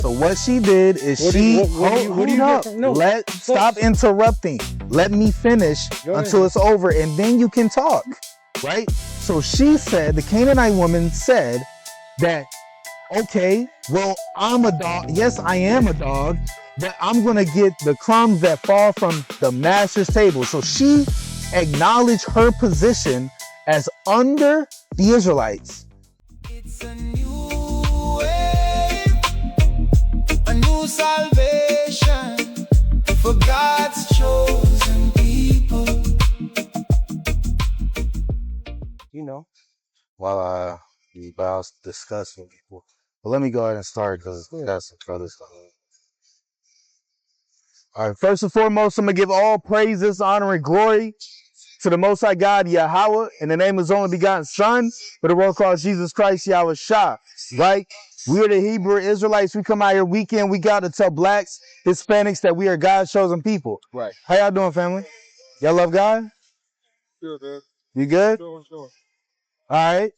So what she did is stop interrupting. Let me finish until it's over, and then you can talk, right? So she said, the Canaanite woman said that, okay, well, I'm a dog. Yes, I am a dog, but I'm going to get the crumbs that fall from the master's table. So she acknowledged her position as under the Israelites. It's a new way, a new salvation for God's chosen people. You know, while we about to discuss with people. But let me go ahead and start because we got some further stuff. All right, first and foremost, I'm going to give all praises, honor, and glory to the Most High God, Yahweh, in the name of His only begotten Son, for the world called Jesus Christ, Yahweh Shah, right? We are the Hebrew Israelites. We come out here week in, week out to tell blacks, Hispanics that we are God's chosen people. Right. How y'all doing, family? Y'all love God? Good, man. You good? Sure. All right.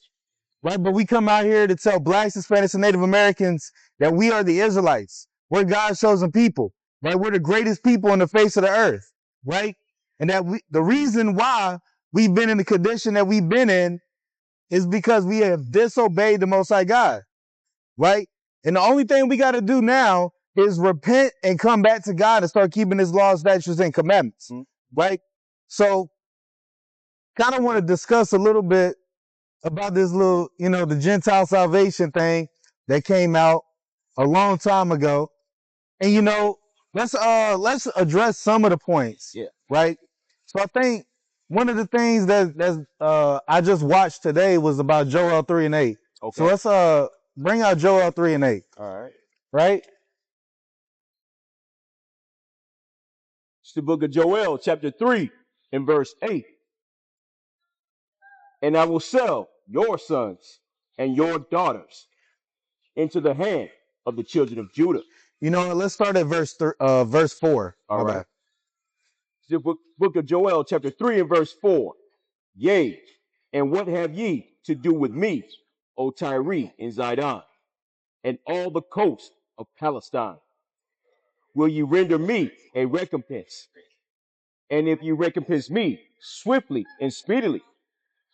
Right, but we come out here to tell blacks, Hispanics, and Native Americans that we are the Israelites. We're God's chosen people, right? We're the greatest people on the face of the earth, right? And that the reason why we've been in the condition that we've been in is because we have disobeyed the Most High God, right? And the only thing we got to do now is repent and come back to God and start keeping His laws, statutes, and commandments, right? So, kind of want to discuss a little bit about this little, the Gentile salvation thing that came out a long time ago. And, let's address some of the points. Yeah. Right. So I think one of the things that I just watched today was about Joel 3:8. Okay. So let's bring out Joel 3:8. All right. Right. It's the book of Joel, chapter 3, and verse 8. And I will sell your sons and your daughters into the hand of the children of Judah. Let's start at verse 4. All right. It's the book of Joel, chapter 3, and verse 4. Yea, and what have ye to do with me, O Tyre and Zidon, and all the coast of Palestine? Will you render me a recompense? And if you recompense me swiftly and speedily,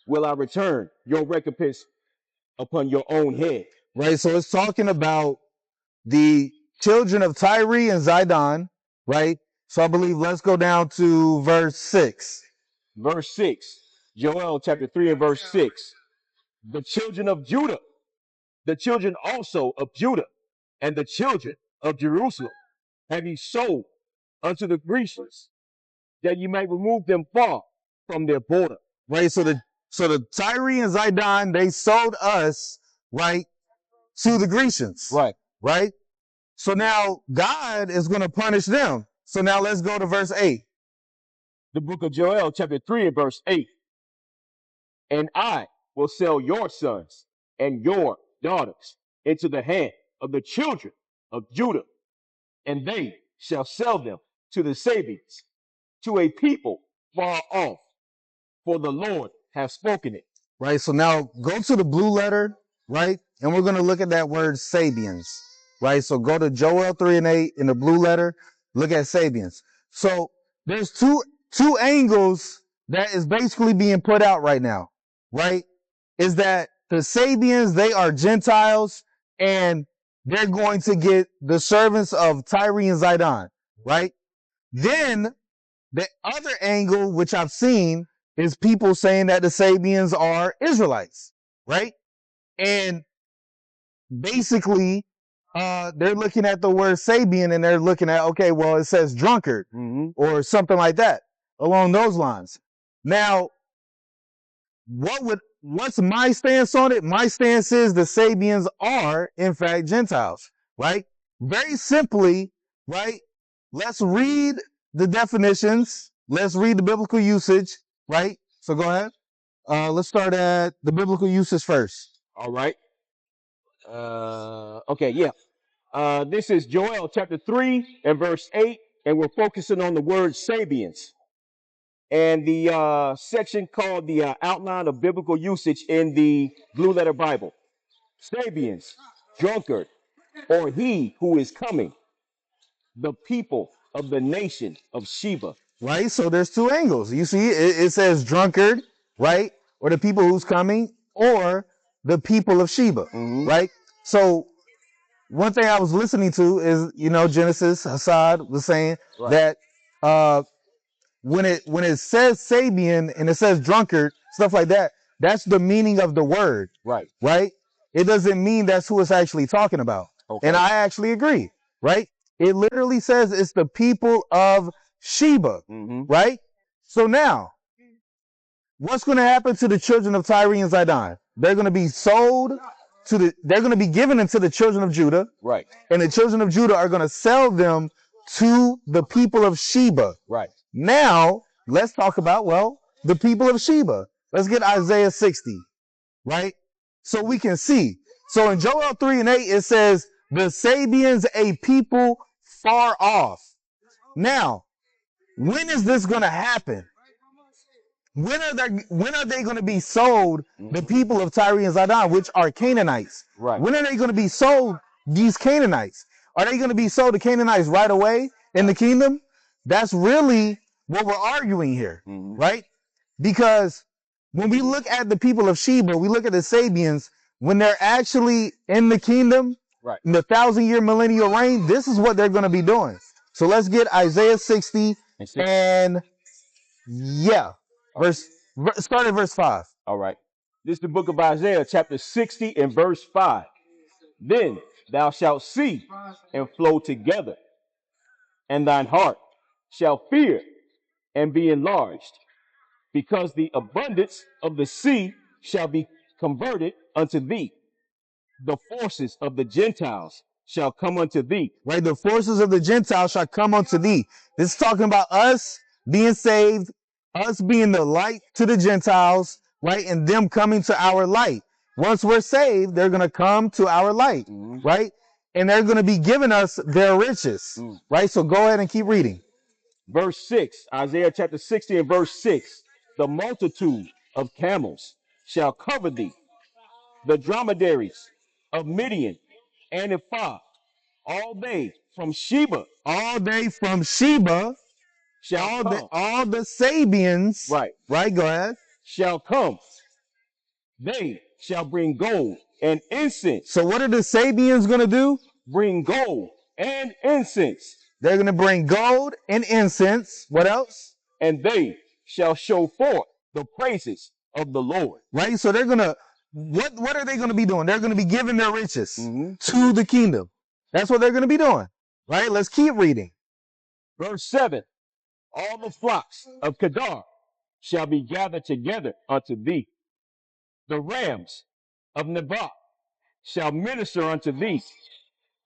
will I return your recompense upon your own head? Right. So it's talking about the children of Tyre and Zidon. Right. So I believe let's go down to verse 6. Verse 6, Joel chapter 3 and verse 6. The children of Judah, the children also of Judah, and the children of Jerusalem have ye sold unto the Grecians, that you might remove them far from their border. Right. So the Tyre and Zidon, they sold us, right, to the Grecians. Right. Right. So now God is going to punish them. So now let's go to verse 8. The book of Joel, chapter 3 and verse 8. And I will sell your sons and your daughters into the hand of the children of Judah, and they shall sell them to the Sabians, to a people far off, for the Lord has spoken it. Right. So now go to the blue letter, right? And we're going to look at that word Sabians, right? So go to Joel 3:8 in the blue letter, look at Sabians. So there's two angles that is basically being put out right now, right? Is that the Sabians, they are Gentiles and they're going to get the servants of Tyre and Zidon, right? Then the other angle, which I've seen, is people saying that the Sabians are Israelites, right? And basically, they're looking at the word Sabian and they're looking at, okay, well, it says drunkard or something like that along those lines. Now, what's my stance on it? My stance is the Sabians are, in fact, Gentiles, right? Very simply, right? Let's read the definitions. Let's read the biblical usage, right? So go ahead. Let's start at the biblical usage first. All right. Okay, yeah. This is Joel chapter 3 and verse 8, and we're focusing on the word Sabians. And the section called the outline of biblical usage in the Blue Letter Bible. Sabians, drunkard, or he who is coming, the people of the nation of Sheba. Right? So there's two angles. You see, it says drunkard, right? Or the people who's coming, or the people of Sheba, right? So one thing I was listening to is, Genesis, Hassad was saying that when it says Sabian and it says drunkard, stuff like that, that's the meaning of the word, Right. right? It doesn't mean that's who it's actually talking about. Okay. And I actually agree, right? It literally says it's the people of Sheba, right? So now, what's going to happen to the children of Tyre and Zidon? They're going to be sold they're going to be given into the children of Judah. Right. And the children of Judah are going to sell them to the people of Sheba. Right. Now, let's talk about, the people of Sheba. Let's get Isaiah 60, right? So we can see. So in Joel 3 and 8, it says, the Sabians, a people far off. Now, when is this going to happen? When are they going to be sold, the people of Tyre and Zidon, which are Canaanites? Right. When are they going to be sold, these Canaanites? Are they going to be sold to Canaanites right away in the kingdom? That's really what we're arguing here, right? Because when we look at the people of Sheba, we look at the Sabians, when they're actually in the kingdom, right, in the 1,000-year millennial reign, this is what they're going to be doing. So let's get Isaiah 60 and start at verse 5. All right. This is the book of Isaiah, chapter 60 and verse 5. Then thou shalt see and flow together, and thine heart shall fear and be enlarged, because the abundance of the sea shall be converted unto thee. The forces of the Gentiles shall come unto thee. Right? The forces of the Gentiles shall come unto thee. This is talking about us being saved, us being the light to the Gentiles, right? And them coming to our light. Once we're saved, they're going to come to our light, right? And they're going to be giving us their riches, right? So go ahead and keep reading. Verse 6, Isaiah chapter 60 and verse 6. The multitude of camels shall cover thee, the dromedaries of Midian and Ephah, all they from Sheba. All they from Sheba, shall come. All the Sabians, right, go ahead, shall come. They shall bring gold and incense. So what are the Sabians going to do? Bring gold and incense. They're going to bring gold and incense. What else? And they shall show forth the praises of the Lord. Right? So they're going to, what are they going to be doing? They're going to be giving their riches to the kingdom. That's what they're going to be doing. Right? Let's keep reading. Verse 7. All the flocks of Kedar shall be gathered together unto thee. The rams of Nebaioth shall minister unto thee.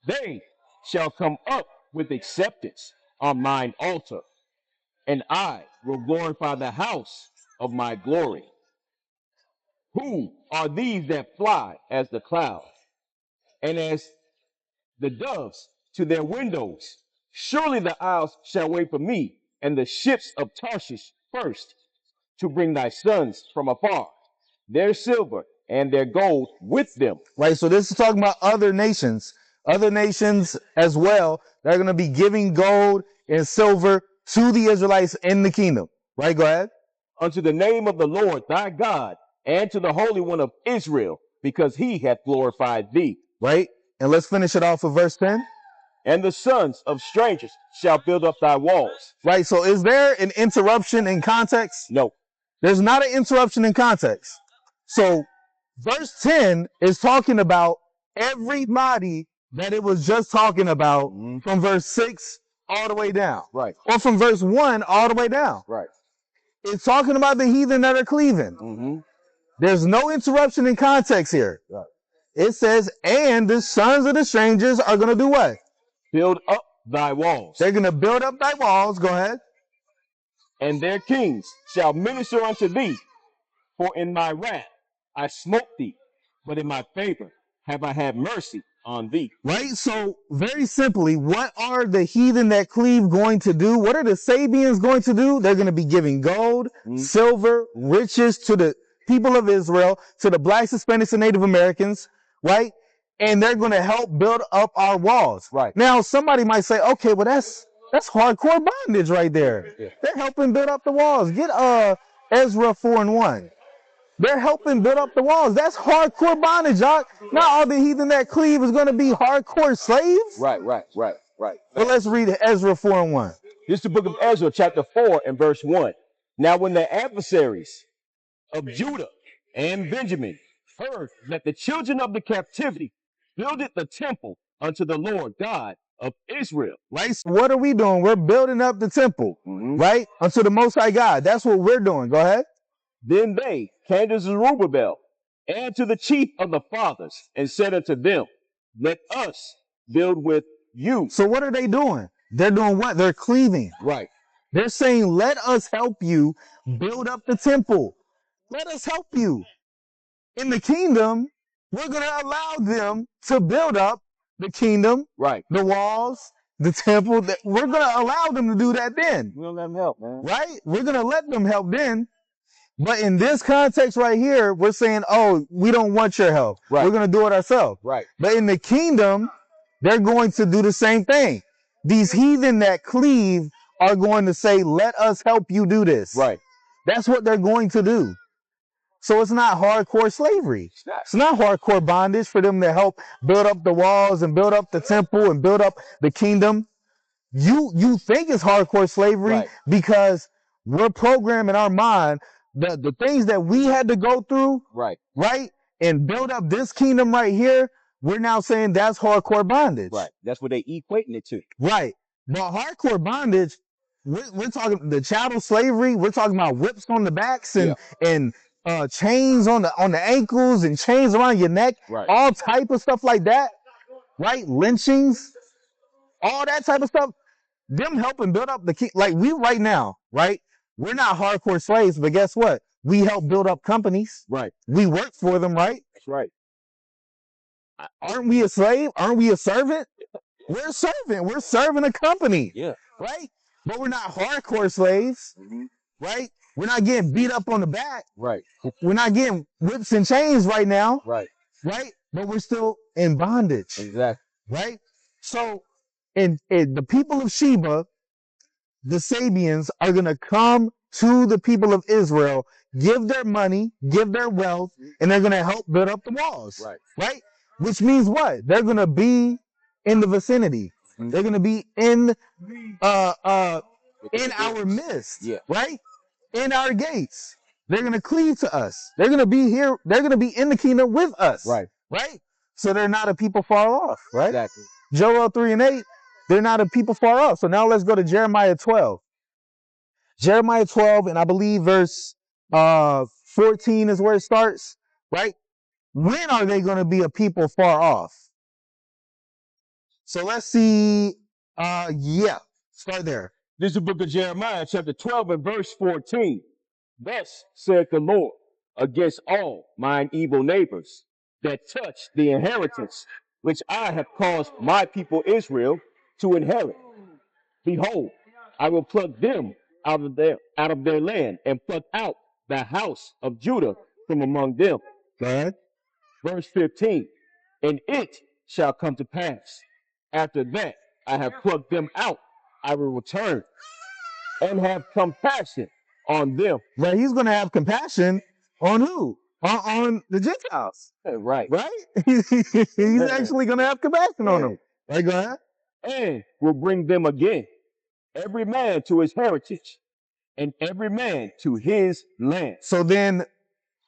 They shall come up with acceptance on mine altar, and I will glorify the house of my glory. Who are these that fly as the cloud, and as the doves to their windows? Surely the isles shall wait for me, and the ships of Tarshish first, to bring thy sons from afar, their silver and their gold with them. Right, so this is talking about other nations as well. They're going to be giving gold and silver to the Israelites in the kingdom. Right, go ahead. Unto the name of the Lord thy God, and to the Holy One of Israel, because he hath glorified thee. Right, and let's finish it off with verse 10. And the sons of strangers shall build up thy walls. Right, so is there an interruption in context? No. There's not an interruption in context. So verse 10 is talking about everybody that it was just talking about from verse 6 all the way down. Right. Or from verse 1 all the way down. Right. It's talking about the heathen that are cleaving. There's no interruption in context here. Right. It says, and the sons of the strangers are going to do what? Build up thy walls. They're going to build up thy walls. Go ahead. And their kings shall minister unto thee. For in my wrath I smote thee, but in my favor have I had mercy on thee. Right? So very simply, what are the heathen that cleave going to do? What are the Sabians going to do? They're going to be giving gold, silver, riches to the people of Israel, to the blacks, Hispanics, and Native Americans, right? and they're going to help build up our walls. Right. Now, somebody might say, okay, well, that's hardcore bondage right there. Yeah. They're helping build up the walls. Get Ezra 4:1. They're helping build up the walls. That's hardcore bondage, y'all. Not all the heathen that cleave is going to be hardcore slaves. Right. But let's read Ezra 4:1. This is the book of Ezra, chapter 4 and verse 1. Now when the adversaries of Judah and Benjamin heard that the children of the captivity builded the temple unto the Lord God of Israel. Right? So what are we doing? We're building up the temple, right? Unto the Most High God. That's what we're doing. Go ahead. Then they came to Zerubbabel and to the chief of the fathers and said unto them, let us build with you. So what are they doing? They're doing what? They're cleaving. Right. They're saying, let us help you build up the temple. Let us help you. In the kingdom, we're going to allow them to build up the kingdom, Right. the walls, the temple. We're going to allow them to do that then. We're going to let them help, man. Right? We're going to let them help then. But in this context right here, we're saying, oh, we don't want your help. Right. We're going to do it ourselves. Right. But in the kingdom, they're going to do the same thing. These heathen that cleave are going to say, let us help you do this. Right. That's what they're going to do. So it's not hardcore slavery. It's not hardcore bondage for them to help build up the walls and build up the temple and build up the kingdom. You think it's hardcore slavery because we're programming our mind that the things that we had to go through, right, and build up this kingdom right here, we're now saying that's hardcore bondage. Right. That's what they equating it to. Right. But hardcore bondage, we're talking the chattel slavery, we're talking about whips on the backs and chains on the ankles and chains around your neck, all type of stuff like that, right? Lynchings, all that type of stuff. Them helping build up the like we right now, right? We're not hardcore slaves, but guess what? We help build up companies. Right. We work for them, right? That's right. Aren't we a slave? Aren't we a servant? We're a servant. We're serving a company. Yeah. Right? But we're not hardcore slaves. Right? We're not getting beat up on the back. Right. We're not getting whips and chains right now. Right. Right? But we're still in bondage. Exactly. Right? So, and the people of Sheba, the Sabians, are going to come to the people of Israel, give their money, give their wealth, and they're going to help build up the walls. Right. Right? Which means what? They're going to be in the vicinity. They're going to be in our midst. Yeah. Right? In our gates. They're going to cleave to us. They're going to be here. They're going to be in the kingdom with us. Right. Right? So they're not a people far off. Right? Exactly. Joel 3:8, they're not a people far off. So now let's go to Jeremiah 12. Jeremiah 12, and I believe verse 14 is where it starts. Right? When are they going to be a people far off? So let's see. Start there. This is the book of Jeremiah, chapter 12 and verse 14. Thus saith the Lord, against all mine evil neighbors that touch the inheritance which I have caused my people Israel to inherit. Behold, I will pluck them out of their land and pluck out the house of Judah from among them. Go ahead. Verse 15. And it shall come to pass, after that I have plucked them out, I will return and have compassion on them. Right, he's going to have compassion on who? On the Gentiles. Right. Right? He's actually going to have compassion on them. Right, go ahead. And will bring them again, every man to his heritage, and every man to his land. So then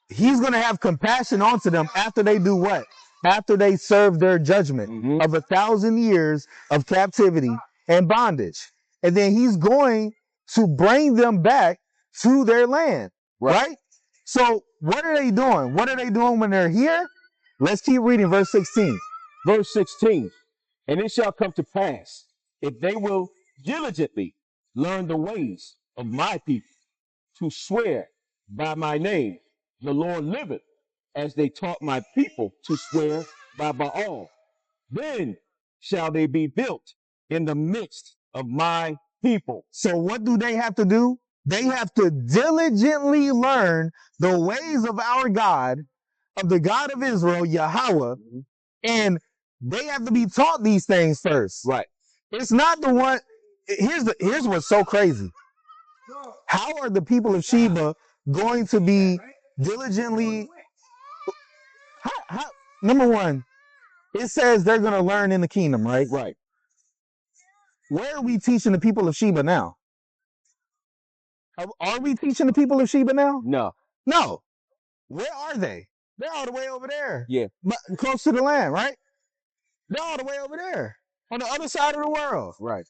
he's going to have compassion onto them after they do what? After they serve their judgment of 1,000 years of captivity and bondage. And then he's going to bring them back to their land. Right? So what are they doing? What are they doing when they're here? Let's keep reading verse 16. Verse 16. And it shall come to pass, if they will diligently learn the ways of my people, to swear by my name, the Lord liveth, as they taught my people to swear by Baal, then shall they be built in the midst of my people. So what do they have to do? They have to diligently learn the ways of our God, of the God of Israel, Yahweh, and They have to be taught these things first. Right. It's not the one. Here's what's so crazy. How are the people of Sheba going to be diligently? Number one, it says they're going to learn in the kingdom, right? Right. Where are we teaching the people of Sheba now? Are we teaching the people of Sheba now? No. No. Where are they? They're all the way over there. Yeah. But close to the land, right? They're all the way over there on the other side of the world. Right.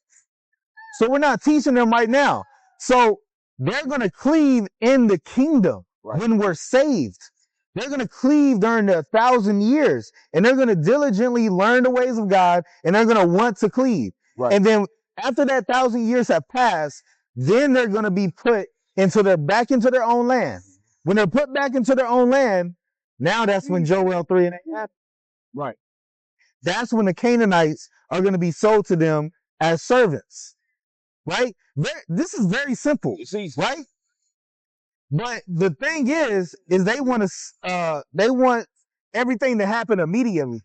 So we're not teaching them right now. So they're going to cleave in the kingdom when we're saved. They're going to cleave during the 1,000 years, and they're going to diligently learn the ways of God, and they're going to want to cleave. Right. And then after that 1,000 years have passed, then they're going to be put back into their own land. When they're put back into their own land, now that's when Joel 3 and 8 happens. Right. That's when the Canaanites are going to be sold to them as servants. Right? This is very simple. Right? But the thing is they want everything to happen immediately.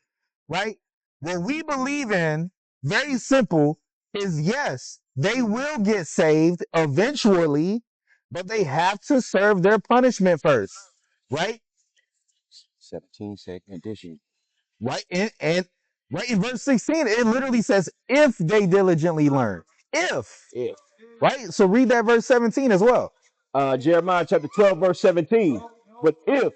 Right? What we believe in, very simple, is yes, they will get saved eventually, but they have to serve their punishment first. Right? 17th edition. Right? And right in verse 16, it literally says, if they diligently learn. If. Right? So read that verse 17 as well. Jeremiah chapter 12, verse 17. But if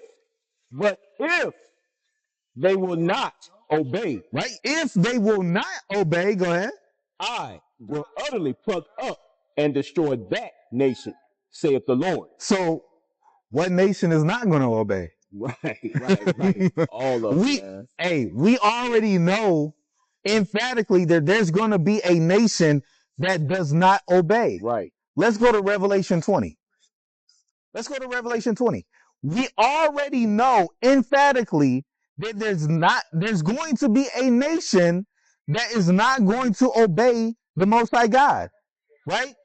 they will not obey. Right? If they will not obey, go ahead. I will utterly pluck up and destroy that nation, saith the Lord. So what nation is not going to obey? Right. All of them. We already know emphatically that there's going to be a nation that does not obey. Right. Let's go to Revelation 20. We already know emphatically that there's going to be a nation that is not going to obey the Most High God. Right?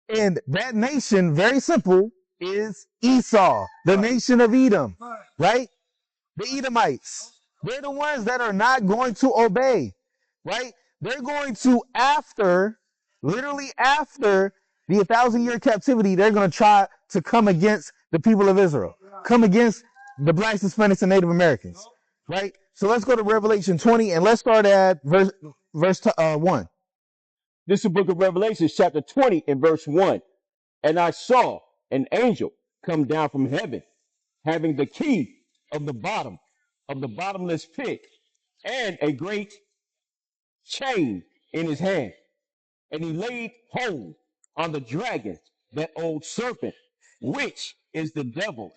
And that nation, very simple, is Esau, the nation of Edom. Right? The Edomites. They're the ones that are not going to obey. Right? They're going to, literally after the 1,000-year captivity, they're going to try to come against the people of Israel, come against the blacks, Hispanics, and Native Americans. Right? So let's go to Revelation 20 and let's start at verse 1. This is the book of Revelation, chapter 20 and verse 1. And I saw an angel come down from heaven, having the key of the bottomless pit, and a great chain in his hand. And he laid hold on the dragon, that old serpent, which is the devil,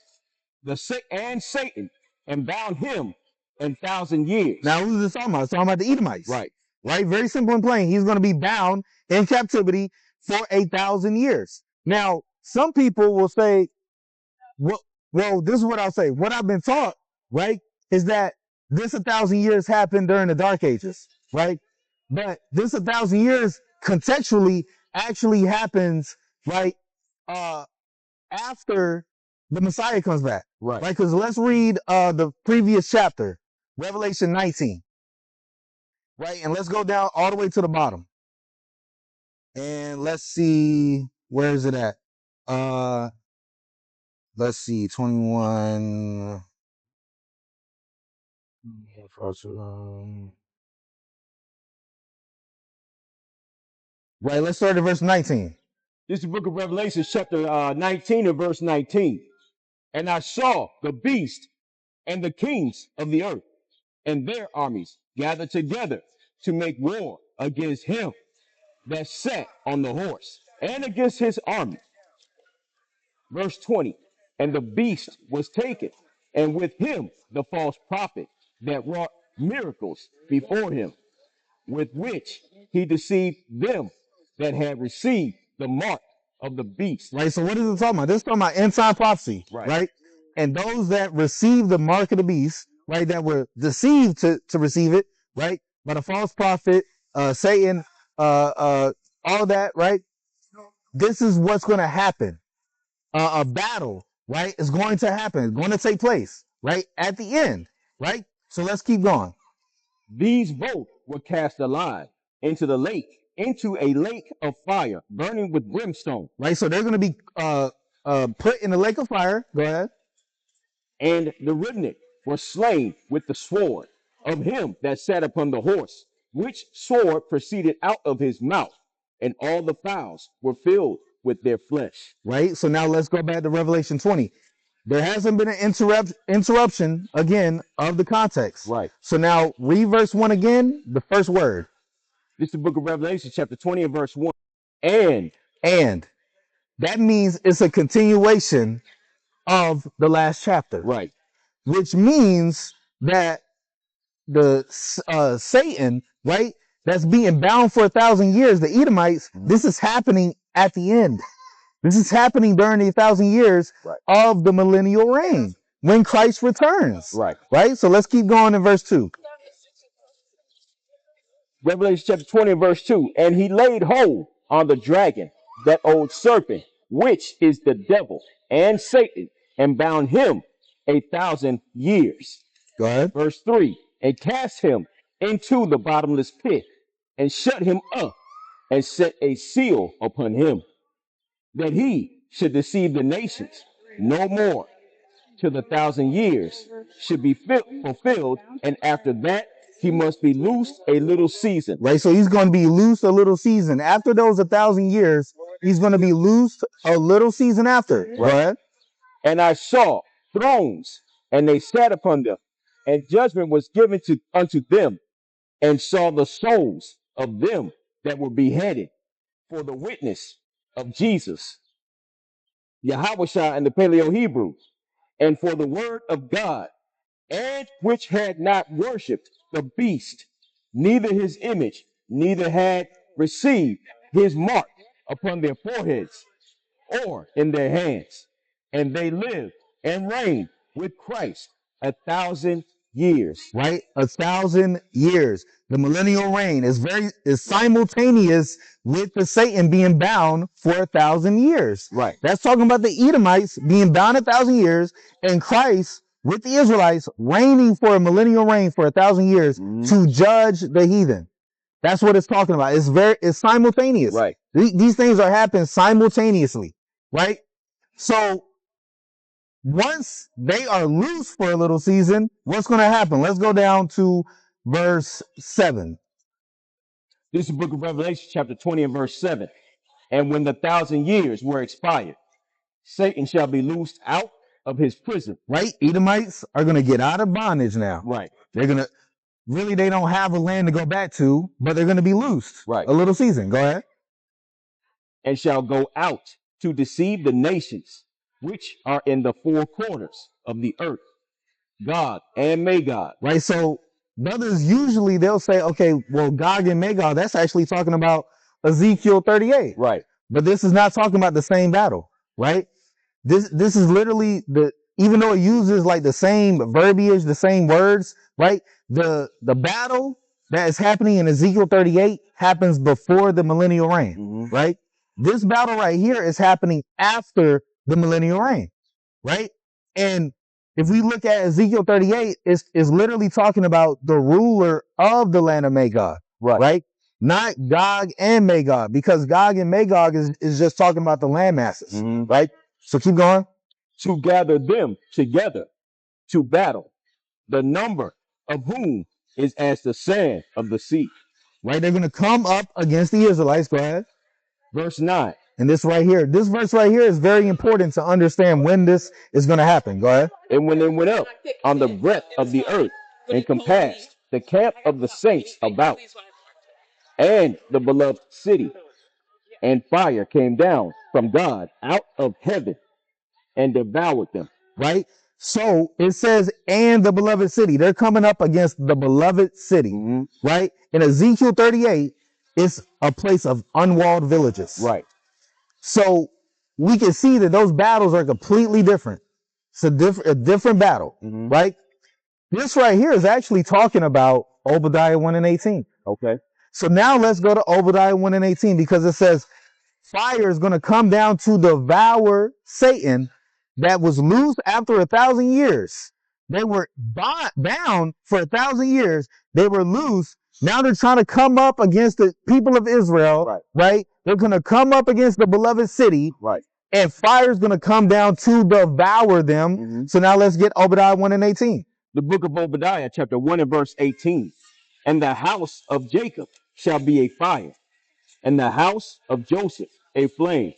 and Satan, and bound him 1,000 years. Now, who's this talking about? It's talking about the Edomites. Right. Very simple and plain. He's going to be bound in captivity for 1,000 years. Now, some people will say, well, this is what I'll say. What I've been taught, right, is that this 1,000 years happened during the Dark Ages, right? But this 1,000 years contextually actually happens, right, after the Messiah comes back. Right. Because let's read the previous chapter, Revelation 19. Right, and let's go down all the way to the bottom. And let's see, where is it at? Let's see, 21. Right, let's start at verse 19. This is the book of Revelation, chapter 19 and verse 19. And I saw the beast and the kings of the earth and their armies gathered together to make war against him that sat on the horse and against his army. Verse 20. And the beast was taken, and with him the false prophet that wrought miracles before him, with which he deceived them that had received the mark of the beast. Right, so what is it talking about? This is talking about end time prophecy, right? And those that received the mark of the beast, right, that were deceived to receive it, right, by the false prophet, Satan, all that, right? This is what's going to happen. A battle, right, is going to happen, going to take place, right, at the end, right? So let's keep going. These both were cast alive into the lake, into a lake of fire, burning with brimstone. Right? So they're going to be put in the lake of fire. Go ahead. And the remnant were slain with the sword of him that sat upon the horse, which sword proceeded out of his mouth, and all the fowls were filled with their flesh. Right? So now let's go back to Revelation 20. There hasn't been an interruption again of the context. Right. So now read verse 1 again, the first word. This is the book of Revelation, chapter 20 and verse 1. And that means it's a continuation of the last chapter. Right. Which means that the Satan, right, that's being bound for 1,000 years, the Edomites, this is happening at the end. This is happening during the 1,000 years of the millennial reign when Christ returns. Right. Right? So let's keep going in verse 2. Revelation chapter 20 and verse 2. And he laid hold on the dragon, that old serpent, which is the devil and Satan, and bound him 1,000 years. Go ahead. Verse 3. And cast him into the bottomless pit, and shut him up, and set a seal upon him, that he should deceive the nations no more, till the 1,000 years should be fulfilled, and after that he must be loosed a little season. Right, so he's going to be loosed a little season. After those 1,000 years, he's going to be loosed a little season after. Right. Go ahead. And I saw thrones, and they sat upon them, and judgment was given unto them, and saw the souls of them that were beheaded for the witness of Jesus, Yahushua and the Paleo Hebrew, and for the word of God, and which had not worshipped the beast, neither his image, neither had received his mark upon their foreheads or in their hands. And they lived and reigned with Christ 1,000 years. Right? 1,000 years. The millennial reign is simultaneous with the Satan being bound for 1,000 years. Right. That's talking about the Edomites being bound 1,000 years and Christ with the Israelites reigning for a millennial reign for 1,000 years to judge the heathen. That's what it's talking about. It's simultaneous. Right. These things are happening simultaneously. Right? So once they are loose for a little season, what's going to happen? Let's go down to verse 7. This is the book of Revelation, chapter 20 and verse 7. And when the 1,000 years were expired, Satan shall be loosed out of his prison. Right? Edomites are going to get out of bondage now. Right. They're going to, really, they don't have a land to go back to, but they're going to be loosed. Right. A little season. Go ahead. And shall go out to deceive the nations which are in the four corners of the earth, Gog and Magog. Right. So brothers, usually they'll say, okay, well, Gog and Magog, that's actually talking about Ezekiel 38. Right. But this is not talking about the same battle. Right. This is literally even though it uses like the same verbiage, the same words, right? The battle that is happening in Ezekiel 38 happens before the millennial reign, right? This battle right here is happening after the millennial reign, right? And if we look at Ezekiel 38, it's literally talking about the ruler of the land of Magog, right? Not Gog and Magog, because Gog and Magog is just talking about the land masses, right? So keep going. To gather them together to battle, the number of whom is as the sand of the sea. Right? They're going to come up against the Israelites. Go ahead. Verse 9. And this verse right here is very important to understand when this is going to happen. Go ahead. And when they went up on the breadth of the earth and compassed the camp of the saints about, and the beloved city, and fire came down from God out of heaven and devoured them. Right? So it says, and the beloved city. They're coming up against the beloved city, right? In Ezekiel 38, it's a place of unwalled villages. Right. So we can see that those battles are completely different. It's a different battle, right? This right here is actually talking about Obadiah 1 and 18. Okay. So now let's go to Obadiah 1 and 18, because it says fire is going to come down to devour Satan that was loose after 1,000 years. They were bound for 1,000 years. They were loose. Now they're trying to come up against the people of Israel, Right. right? They're going to come up against the beloved city, Right. and fire is going to come down to devour them. Mhm. So now let's get Obadiah 1 and 18. The book of Obadiah, chapter 1 and verse 18. And the house of Jacob shall be a fire, and the house of Joseph a flame,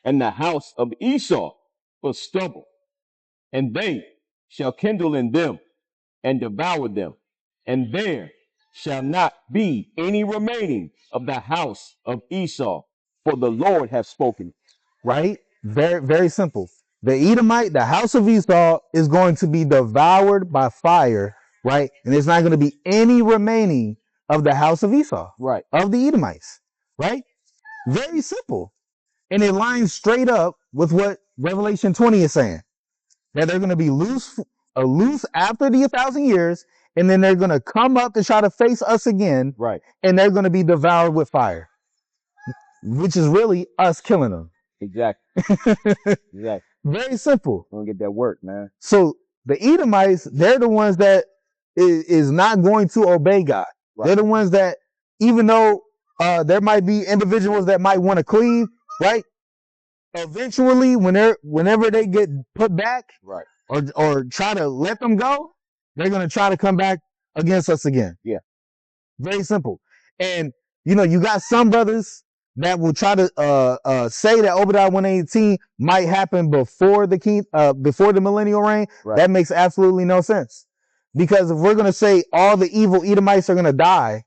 and the house of Esau for stubble. And they shall kindle in them and devour them, and there shall not be any remaining of the house of Esau, for the Lord hath spoken. Right? Very, very simple. The Edomite, the house of Esau, is going to be devoured by fire, right? And there's not going to be any remaining of the house of Esau, Right. of the Edomites, right? Very simple. And it lines straight up with what Revelation 20 is saying, that they're going to be loose after the 1,000 years, and then they're going to come up to try to face us again, Right. and they're going to be devoured with fire, which is really us killing them. Exactly. Exactly. Very simple. We're gonna get that work, man. So the Edomites, they're the ones that is not going to obey God. Right. They're the ones that, even though there might be individuals that might want to cleave, right? Eventually, whenever they get put back, Right. or try to let them go, they're gonna try to come back against us again. Yeah. Very simple. And you got some brothers that will try to say that Obadiah 118 might happen before the millennial reign. Right. That makes absolutely no sense. Because if we're gonna say all the evil Edomites are gonna die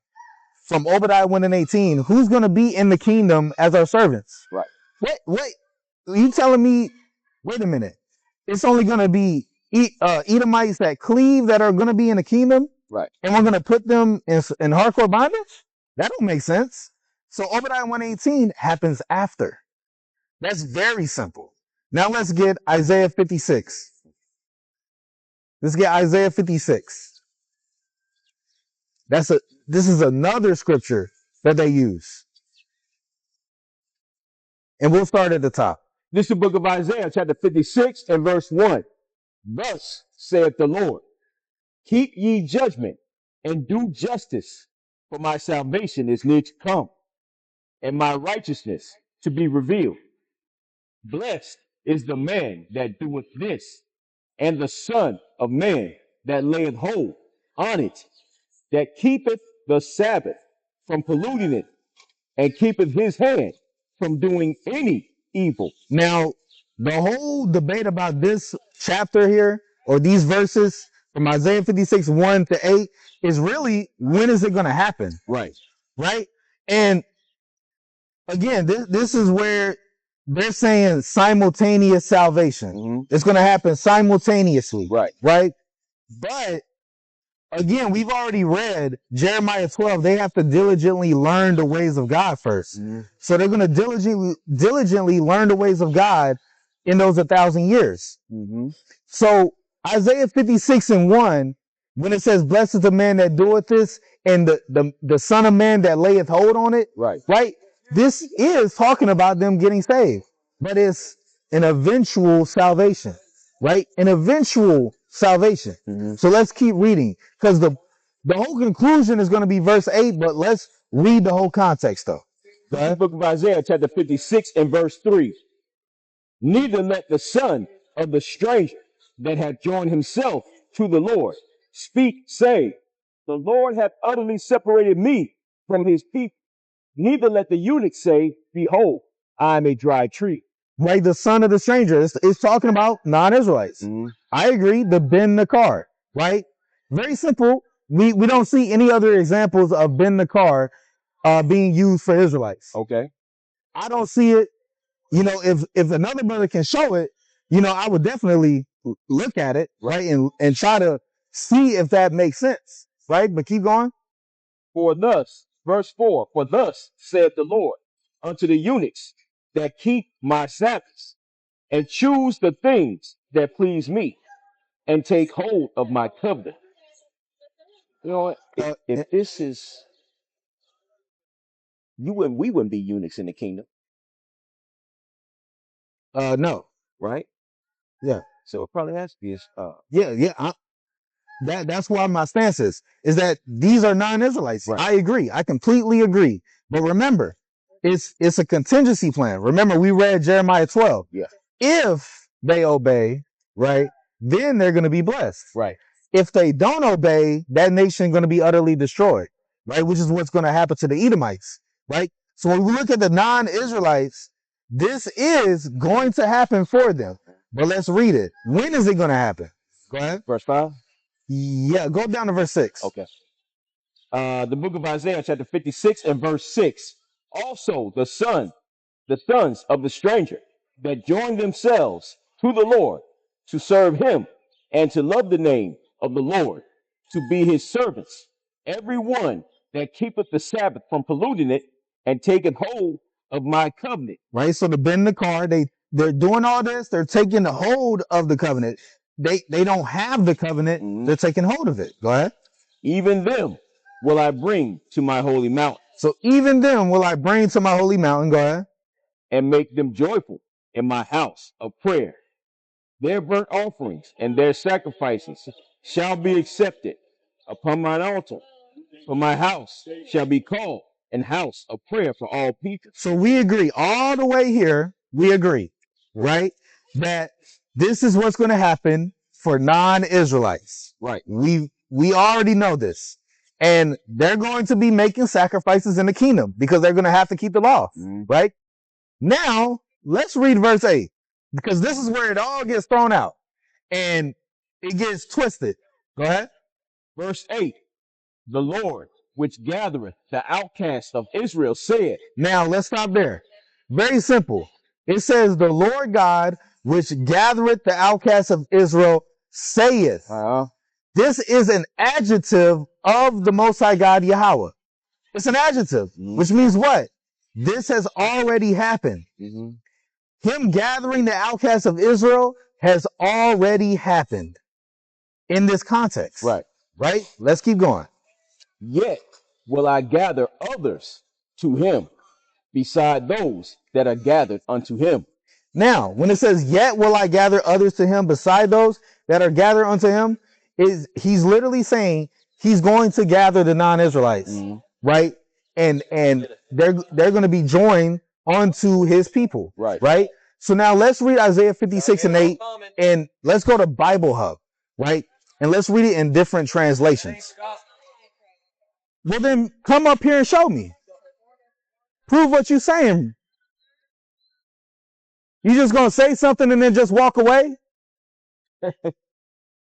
from Obadiah 1 and 18, who's gonna be in the kingdom as our servants? Right. Wait. You telling me, wait a minute, it's only gonna be Edomites that cleave that are gonna be in the kingdom? Right. And we're going to put them in hardcore bondage? That don't make sense. So Obadiah 118 happens after. That's very simple. Now let's get Isaiah 56. Let's get Isaiah 56. This is another scripture that they use. And we'll start at the top. This is the book of Isaiah, chapter 56 and verse 1. Thus saith the Lord, keep ye judgment and do justice, for my salvation is near to come, and my righteousness to be revealed. Blessed is the man that doeth this, and the son of man that layeth hold on it, that keepeth the Sabbath from polluting it, and keepeth his hand from doing any evil. Now, the whole debate about this chapter here, or these verses from Isaiah 56, 1 to 8, is really, when is it going to happen? Right. Right? And again, this is where they're saying simultaneous salvation. Mm-hmm. It's going to happen simultaneously. Right. Right? But again, we've already read Jeremiah 12. They have to diligently learn the ways of God first. Mm-hmm. So they're going to diligently learn the ways of God in those 1,000 years. Mm-hmm. So Isaiah 56 and 1, when it says, blessed is the man that doeth this, and the son of man that layeth hold on it. Right. Right? This is talking about them getting saved, but it's an eventual salvation, right? An eventual salvation. Mm-hmm. So let's keep reading, because the whole conclusion is going to be verse 8, but let's read the whole context though. This is the book of Isaiah, chapter 56 and verse 3. Neither let the son of the stranger that hath joined himself to the Lord speak, say, the Lord hath utterly separated me from his people. Neither let the eunuch say, behold, I am a dry tree. Right, the son of the stranger. It's talking about non-Israelites. Mm-hmm. I agree, the Ben Nakar, right? Very simple. We don't see any other examples of Ben Nakar being used for Israelites. Okay. I don't see it. If another brother can show it, I would definitely look at it, right? And try to see if that makes sense, right? But keep going. For thus, verse 4, for thus saith the Lord unto the eunuchs that keep my Sabbaths, and choose the things that please me, and take hold of my covenant. You know what? If this is, we wouldn't be eunuchs in the kingdom, No. right? Yeah. So it probably has to be Yeah. that's why my stance is that these are non-Israelites. Right. I agree. I completely agree. But remember, it's a contingency plan. Remember, we read Jeremiah 12. Yeah. If they obey, right, then they're going to be blessed. Right. If they don't obey, that nation going to be utterly destroyed, right? Which is what's going to happen to the Edomites, right? So when we look at the non-Israelites, this is going to happen for them. But let's read it. When is it going to happen? Go ahead. Verse 5. Yeah, go down to verse 6. Okay. The book of Isaiah, chapter 56 and verse 6. Also, the sons of the stranger that join themselves to the Lord to serve him and to love the name of the Lord, to be his servants. Every one that keepeth the Sabbath from polluting it and taketh hold of my covenant. Right? So to bend the car, they're doing all this. They're taking the hold of the covenant. They don't have the covenant. Mhm. They're taking hold of it. Go ahead. Even them will I bring to my holy mountain So even them will I bring to my holy mountain. Go ahead. and make them joyful in my house of prayer. Their burnt offerings and their sacrifices shall be accepted upon mine altar. For my house shall be called an house of prayer for all people. So we agree all the way here. We agree, right? That this is what's going to happen for non-Israelites. Right. We already know this. And they're going to be making sacrifices in the kingdom because they're going to have to keep the law, right? Now, let's read verse 8 because this is where it all gets thrown out and it gets twisted. Go ahead. Verse 8. The Lord, which gathereth the outcasts of Israel, said. Now, let's stop there. Very simple. It says, the Lord God, which gathereth the outcasts of Israel, saith. This is an adjective of the Most High God, Yahweh. It's an adjective, which means what? This has already happened. Him gathering the outcasts of Israel has already happened in this context. Right. Right? Let's keep going. Yet will I gather others to him beside those that are gathered unto him. Now, when it says, yet will I gather others to him beside those that are gathered unto him, he's literally saying he's going to gather the non-Israelites, right? And they're going to be joined onto his people, right? So now let's read Isaiah 56 and 8 and let's go to Bible Hub, right? And let's read it in different translations. Well, then come up here and show me. Prove what you're saying. You just gonna say something and then just walk away?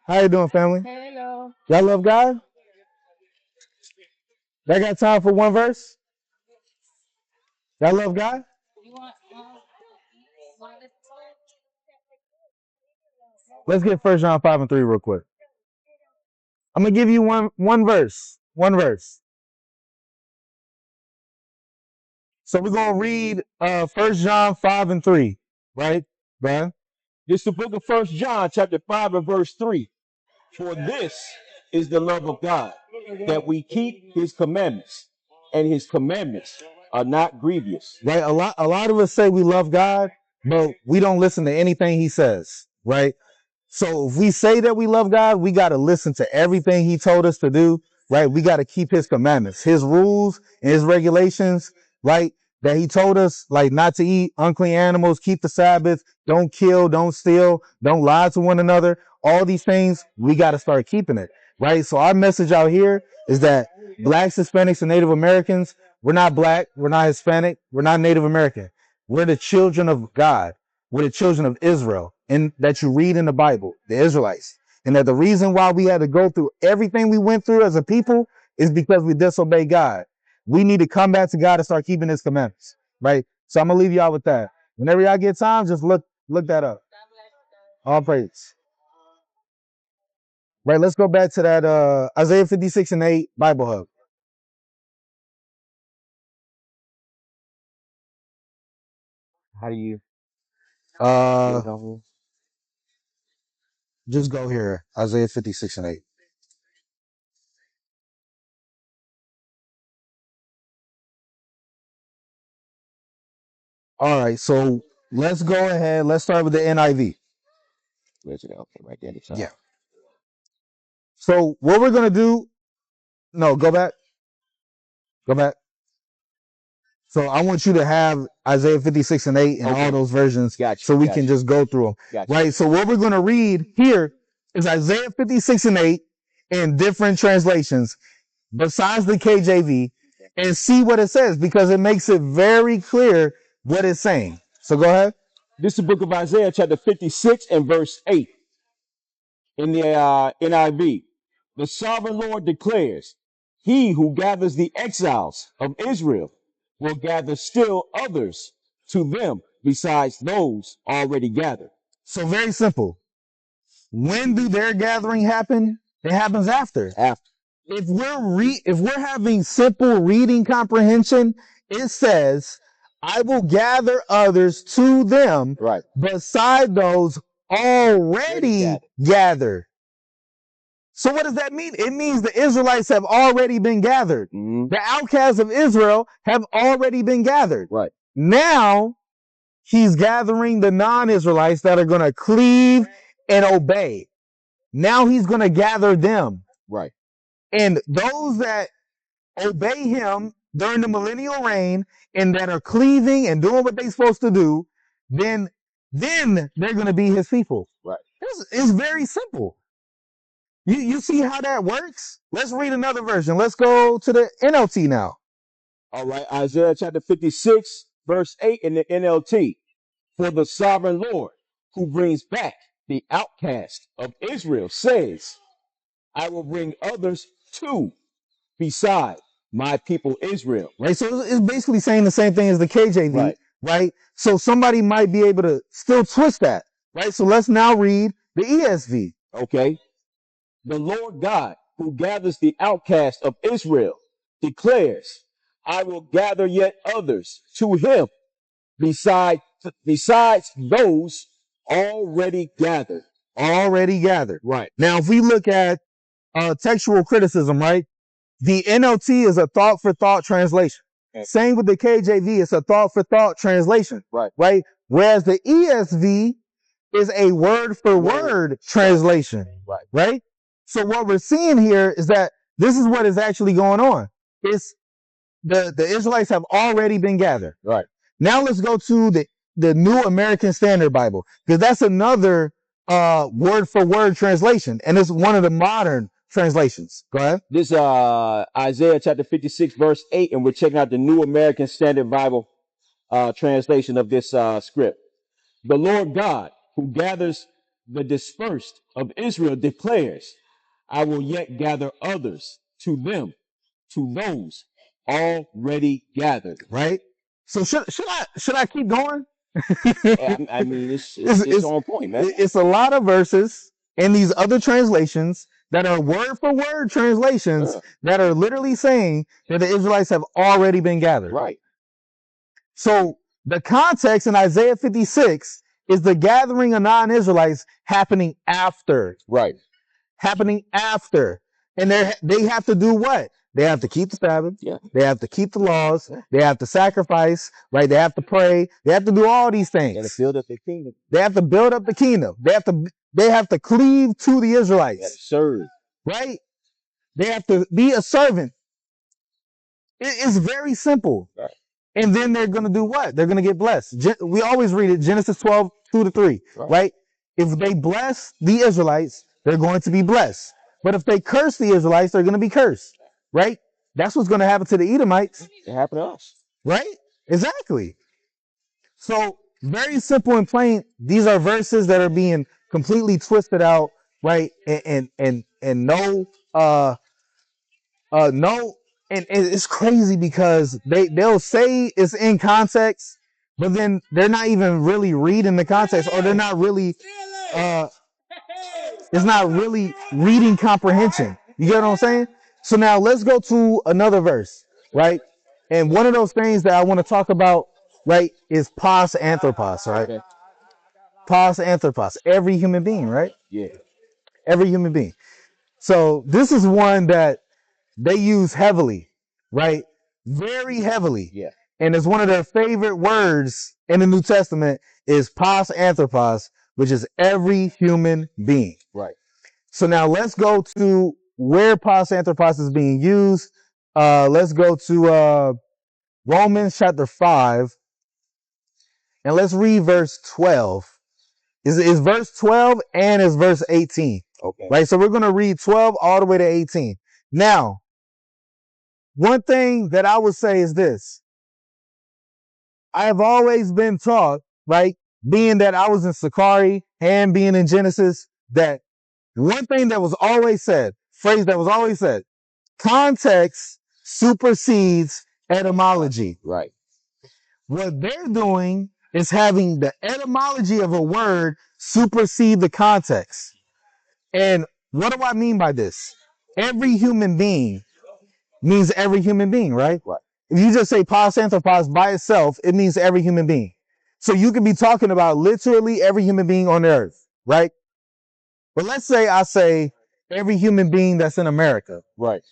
How you doing, family? Hello. Y'all love God? Y'all got time for one verse? Y'all love God? Let's get 1 John 5 and 3 real quick. I'm gonna give you one verse. One verse. So we're gonna read 1 John 5 and 3, right, Brian? This is the book of 1 John, chapter 5 and verse 3. For this is the love of God, that we keep his commandments, and his commandments are not grievous. Right? A lot of us say we love God, but we don't listen to anything he says, right? So if we say that we love God, we got to listen to everything he told us to do, right? We got to keep his commandments, his rules and his regulations, right? That he told us, like, not to eat unclean animals, keep the Sabbath, don't kill, don't steal, don't lie to one another. All these things, we got to start keeping it, right? So our message out here is that blacks, Hispanics, and Native Americans, we're not black, we're not Hispanic, we're not Native American. We're the children of God. We're the children of Israel, and that you read in the Bible, the Israelites. And that the reason why we had to go through everything we went through as a people is because we disobeyed God. We need to come back to God and start keeping his commandments, right? So I'm going to leave y'all with that. Whenever y'all get time, just look that up. All praise. Right, let's go back to that Isaiah 56 and 8 Bible Hub. How do you? Just go here, Isaiah 56 and 8. All right, so let's go ahead. Let's start with the NIV. Where's it? Okay, right there. Yeah. So what we're going to do, no, go back. So I want you to have Isaiah 56 and 8 and all those versions so we can just go through them. Right. So what we're going to read here is Isaiah 56 and 8 in different translations besides the KJV and see what it says because it makes it very clear what it's saying. So go ahead. This is the book of Isaiah, chapter 56 and verse 8 in the NIV. The sovereign Lord declares, he who gathers the exiles of Israel will gather still others to them besides those already gathered. So very simple. When do their gathering happen? It happens after. If we're having simple reading comprehension, it says, I will gather others to them beside those already gathered. So what does that mean? It means the Israelites have already been gathered. The outcasts of Israel have already been gathered. Now he's gathering the non-Israelites that are going to cleave and obey. Now he's going to gather them. And those that obey him during the millennial reign and that are cleaving and doing what they're supposed to do, then they're going to be his people. It's very simple. You see how that works? Let's read another version. Let's go to the NLT now. All right, Isaiah chapter 56, verse 8 in the NLT. For the sovereign Lord who brings back the outcast of Israel says, I will bring others too beside my people Israel. Right, so it's basically saying the same thing as the KJV, right? So somebody might be able to still twist that, right? So let's now read the ESV. Okay. The Lord God who gathers the outcast of Israel declares, I will gather yet others to him besides those already gathered. Right. Now, if we look at textual criticism, right? The NLT is a thought for thought translation. Same with the KJV, it's a thought for thought translation. Right. Whereas the ESV is a word for word translation. Right. So what we're seeing here is that this is what is actually going on. It's the Israelites have already been gathered. Now let's go to the New American Standard Bible, because that's another word for word translation, and it's one of the modern translations. Go ahead. This Isaiah chapter 56 verse 8, and we're checking out the New American Standard Bible translation of this script. The Lord God who gathers the dispersed of Israel declares, I will yet gather others to them, to those already gathered. Right. So should I keep going? I mean, it's on point, man. It's a lot of verses in these other translations that are word for word translations that are literally saying that the Israelites have already been gathered. So the context in Isaiah 56 is the gathering of non-Israelites happening after. Happening after. And they have to do what? They have to keep the Sabbath. They have to keep the laws. They have to sacrifice, right? They have to pray. They have to do all these things. They have to build up the kingdom. They have to build up the kingdom. They have to cleave to the Israelites. Serve. Right? They have to be a servant. It's very simple. And then they're going to do what? They're going to get blessed. We always read it, Genesis 12:2-3, right? If they bless the Israelites, they're going to be blessed. But if they curse the Israelites, they're going to be cursed, right? That's what's going to happen to the Edomites. It happened to us. Right? Exactly. So very simple and plain. These are verses that are being completely twisted out, right? And no, and it's crazy because they'll say it's in context, but then they're not even really reading the context, or they're not really, it's not really reading comprehension. You get what I'm saying? So now let's go to another verse, right? And one of those things that I want to talk about, right, is pos anthropos, right? Pos anthropos, every human being, right? Every human being. So this is one that they use heavily, right? Very heavily. And it's one of their favorite words in the New Testament is pos anthropos, which is every human being. So now let's go to where pos anthropos is being used. Let's go to Romans chapter 5, and let's read verse 12. Is verse 12 and is verse 18. Okay. Right? So we're going to read 12 all the way to 18. Now, one thing that I would say is this. I have always been taught, right, being that I was in Sakari and being in Genesis, that one thing that was always said, phrase that was always said, context supersedes etymology. Right. What they're doing is having the etymology of a word supersede the context. And what do I mean by this? Every human being means every human being, right? Right. If you just say pos anthropos by itself, it means every human being. So you could be talking about literally every human being on the earth, right? But let's say I say every human being that's in America. Right.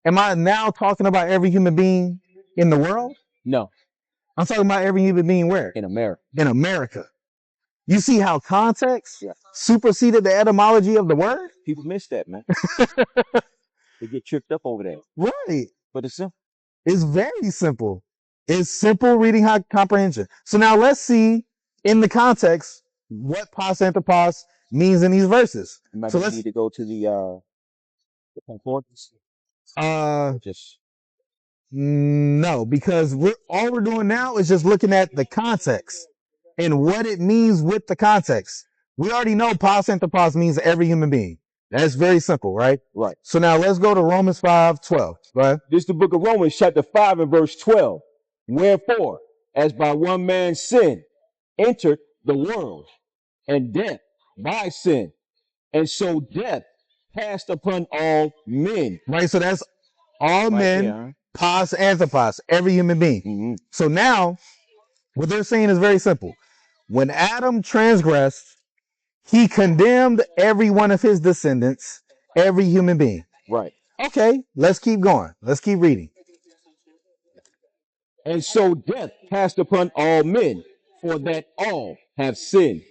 Am I now talking about every human being in the world? No. I'm talking about every human being where? In America. In America. You see how context Yeah. superseded the etymology of the word? People miss that, man. They get tripped up over that. Right. But it's simple. It's very simple. It's simple reading comprehension. So now let's see in the context what pos anthropos means in these verses. You might So need to go to the concordance. Just No, because all we're doing now is just looking at the context and what it means with the context. We already know pos anthropos means every human being. That's very simple, right? right. So now let's go to Romans 5:12. Go ahead. This is the book of Romans, chapter 5 and verse 12. Wherefore, as by one man's sin entered the world, and death by sin, and so death passed upon all men. Right, so that's all men, here, pos anthropos, every human being. Mm-hmm. So now, what they're saying is very simple. When Adam transgressed, he condemned every one of his descendants, every human being. Right. Okay, let's keep going. Let's keep reading. And so death passed upon all men, for that all have sinned.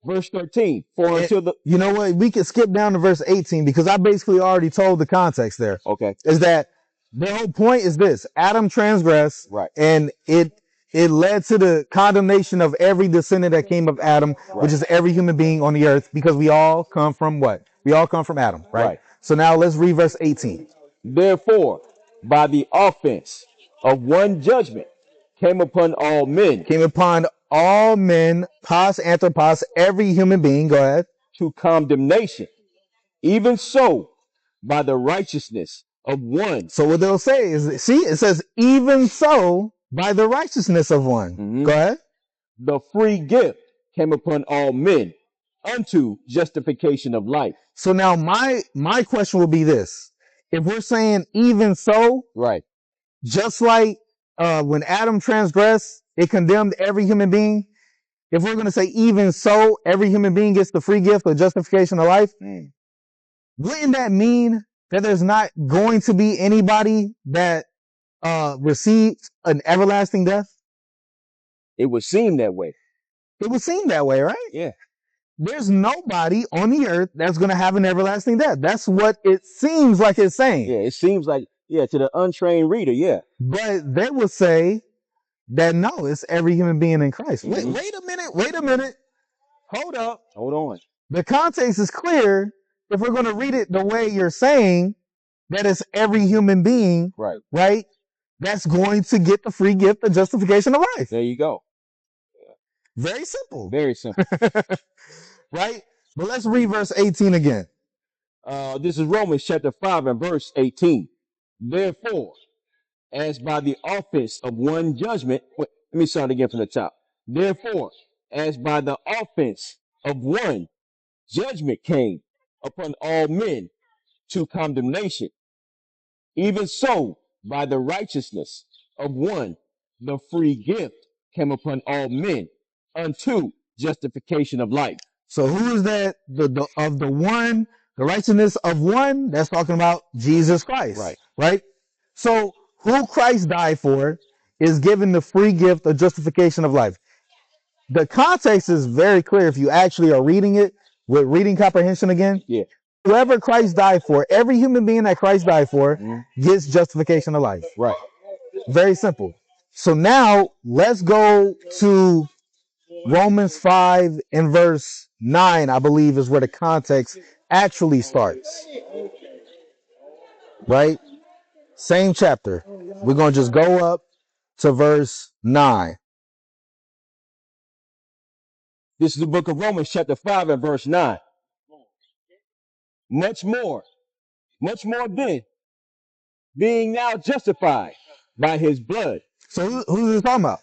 Verse 13. For until the You know what? We can skip down to verse 18 because I basically already told the context there. Okay. Is that the whole point is this: Adam transgressed, Right. and it led to the condemnation of every descendant that came of Adam, which is every human being on the earth, because we all come from what? We all come from Adam, right? Right. So now let's read verse 18. Therefore, by the offense of one judgment came upon all men. Came upon all men, pos anthropos, every human being. Go ahead. To condemnation. Even so, by the righteousness of one. So what they'll say is, see, it says, even so, by the righteousness of one. Mm-hmm. Go ahead. The free gift came upon all men unto justification of life. So now my question will be this. If we're saying even so, right, just like when Adam transgressed, it condemned every human being. If we're going to say even so, every human being gets the free gift of justification of life, wouldn't that mean that there's not going to be anybody that receives an everlasting death? It would seem that way. It would seem that way, right? Yeah. There's nobody on the earth that's going to have an everlasting death. That's what it seems like it's saying. Yeah, it seems like, yeah, to the untrained reader, yeah. But they will say that no, it's every human being in Christ. Mm-hmm. Wait a minute. Hold up. Hold on. The context is clear. If we're going to read it the way you're saying, that it's every human being, right? That's going to get the free gift of justification of life. There you go. Very simple. Very simple. Right? But let's read verse 18 again. This is Romans chapter 5 and verse 18. Therefore, as by the offense of one judgment, let me start again from the top. Therefore, as by the offense of one judgment came upon all men to condemnation, even so by the righteousness of one the free gift came upon all men unto justification of life. So who is that? The righteousness of one? That's talking about Jesus Christ. Right? So who Christ died for is given the free gift of justification of life. The context is very clear if you actually are reading it. with reading comprehension again. Yeah. Whoever Christ died for, every human being that Christ died for gets justification of life. Right. Very simple. So now let's go to Romans 5 and verse 9, I believe is where the context actually starts. Right? Same chapter. We're going to just go up to verse 9. This is the book of Romans, chapter 5 and verse 9. Much more then, being now justified by his blood. So who's it talking about?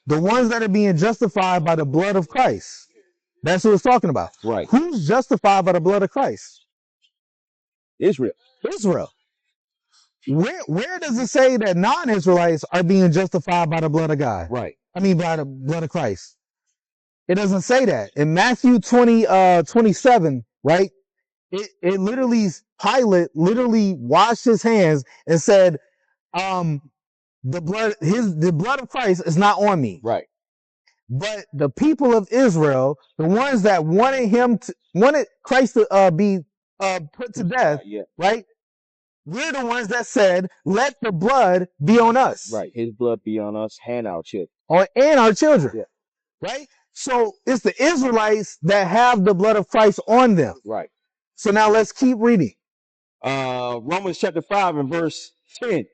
The ones that are being justified by the blood of Christ. That's who it's talking about. Right. Who's justified by the blood of Christ? Israel. Israel. Where does it say that non-Israelites are being justified by the blood of God? Right. I mean, by the blood of Christ. It doesn't say that. In Matthew 27, right? It literally, Pilate literally washed his hands and said, the blood of Christ is not on me. Right. But the people of Israel, the ones that wanted Christ to be put to death, right? We're the ones that said, let the blood be on us. Right. His blood be on us and our children. And our children. Yeah. Right? So it's the Israelites that have the blood of Christ on them. Right. So now let's keep reading. Romans chapter 5 and verse 10.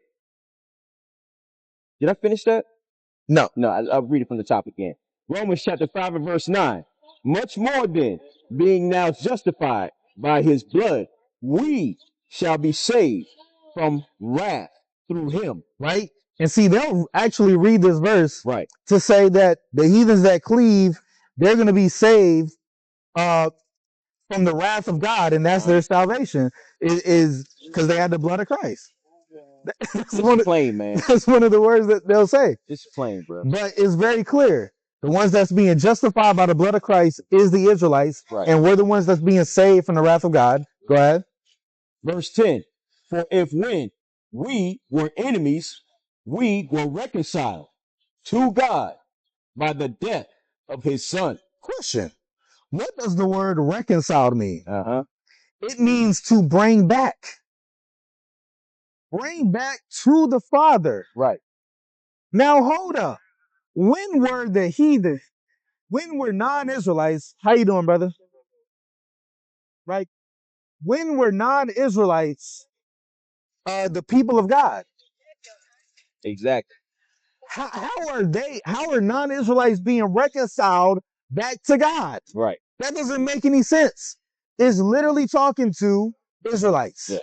Did I finish that? No. No, I'll read it from the top again. Romans chapter 5 and verse 9. Much more then, being now justified by his blood, we shall be saved from wrath through him. Right? And see, they'll actually read this verse right to say that the heathens that cleave, they're going to be saved from the wrath of God, and that's their salvation, is because they had the blood of Christ. It's plain, man. That's one of the words that they'll say. It's plain, bro. But it's very clear. The ones that's being justified by the blood of Christ is the Israelites, and we're the ones that's being saved from the wrath of God. Go ahead. Verse 10. For if when we were enemies, we were reconciled to God by the death of his son. Question. What does the word reconciled mean? It means to bring back. Bring back to the Father. Right. Now hold up. When were the heathen? When were non-Israelites? How you doing, brother? Right. When were non-Israelites the people of God? Exactly. How are non-Israelites being reconciled back to God? Right. That doesn't make any sense. It's literally talking to Israelites. Yeah.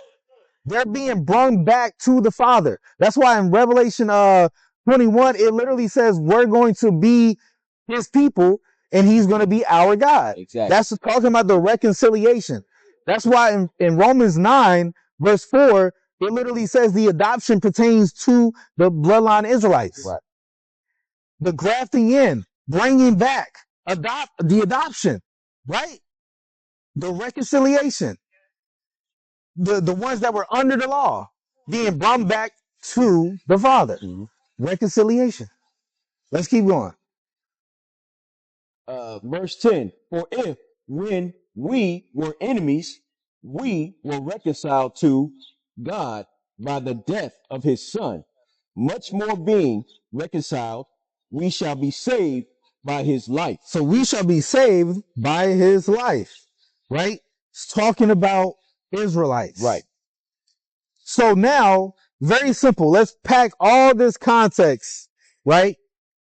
They're being brought back to the Father. That's why in Revelation 21, it literally says we're going to be his people and he's going to be our God. Exactly. That's talking about the reconciliation. That's why in Romans 9, verse 4, it literally says the adoption pertains to the bloodline Israelites. Right. The grafting in, bringing back, the adoption, right? The reconciliation. The ones that were under the law being brought back to the Father. Reconciliation. Let's keep going. Verse 10. For if when we were enemies, we were reconciled to God by the death of his son, much more being reconciled, we shall be saved by his life. So we shall be saved by his life, right? It's talking about Israelites. Right. So now, very simple. Let's pack all this context, right?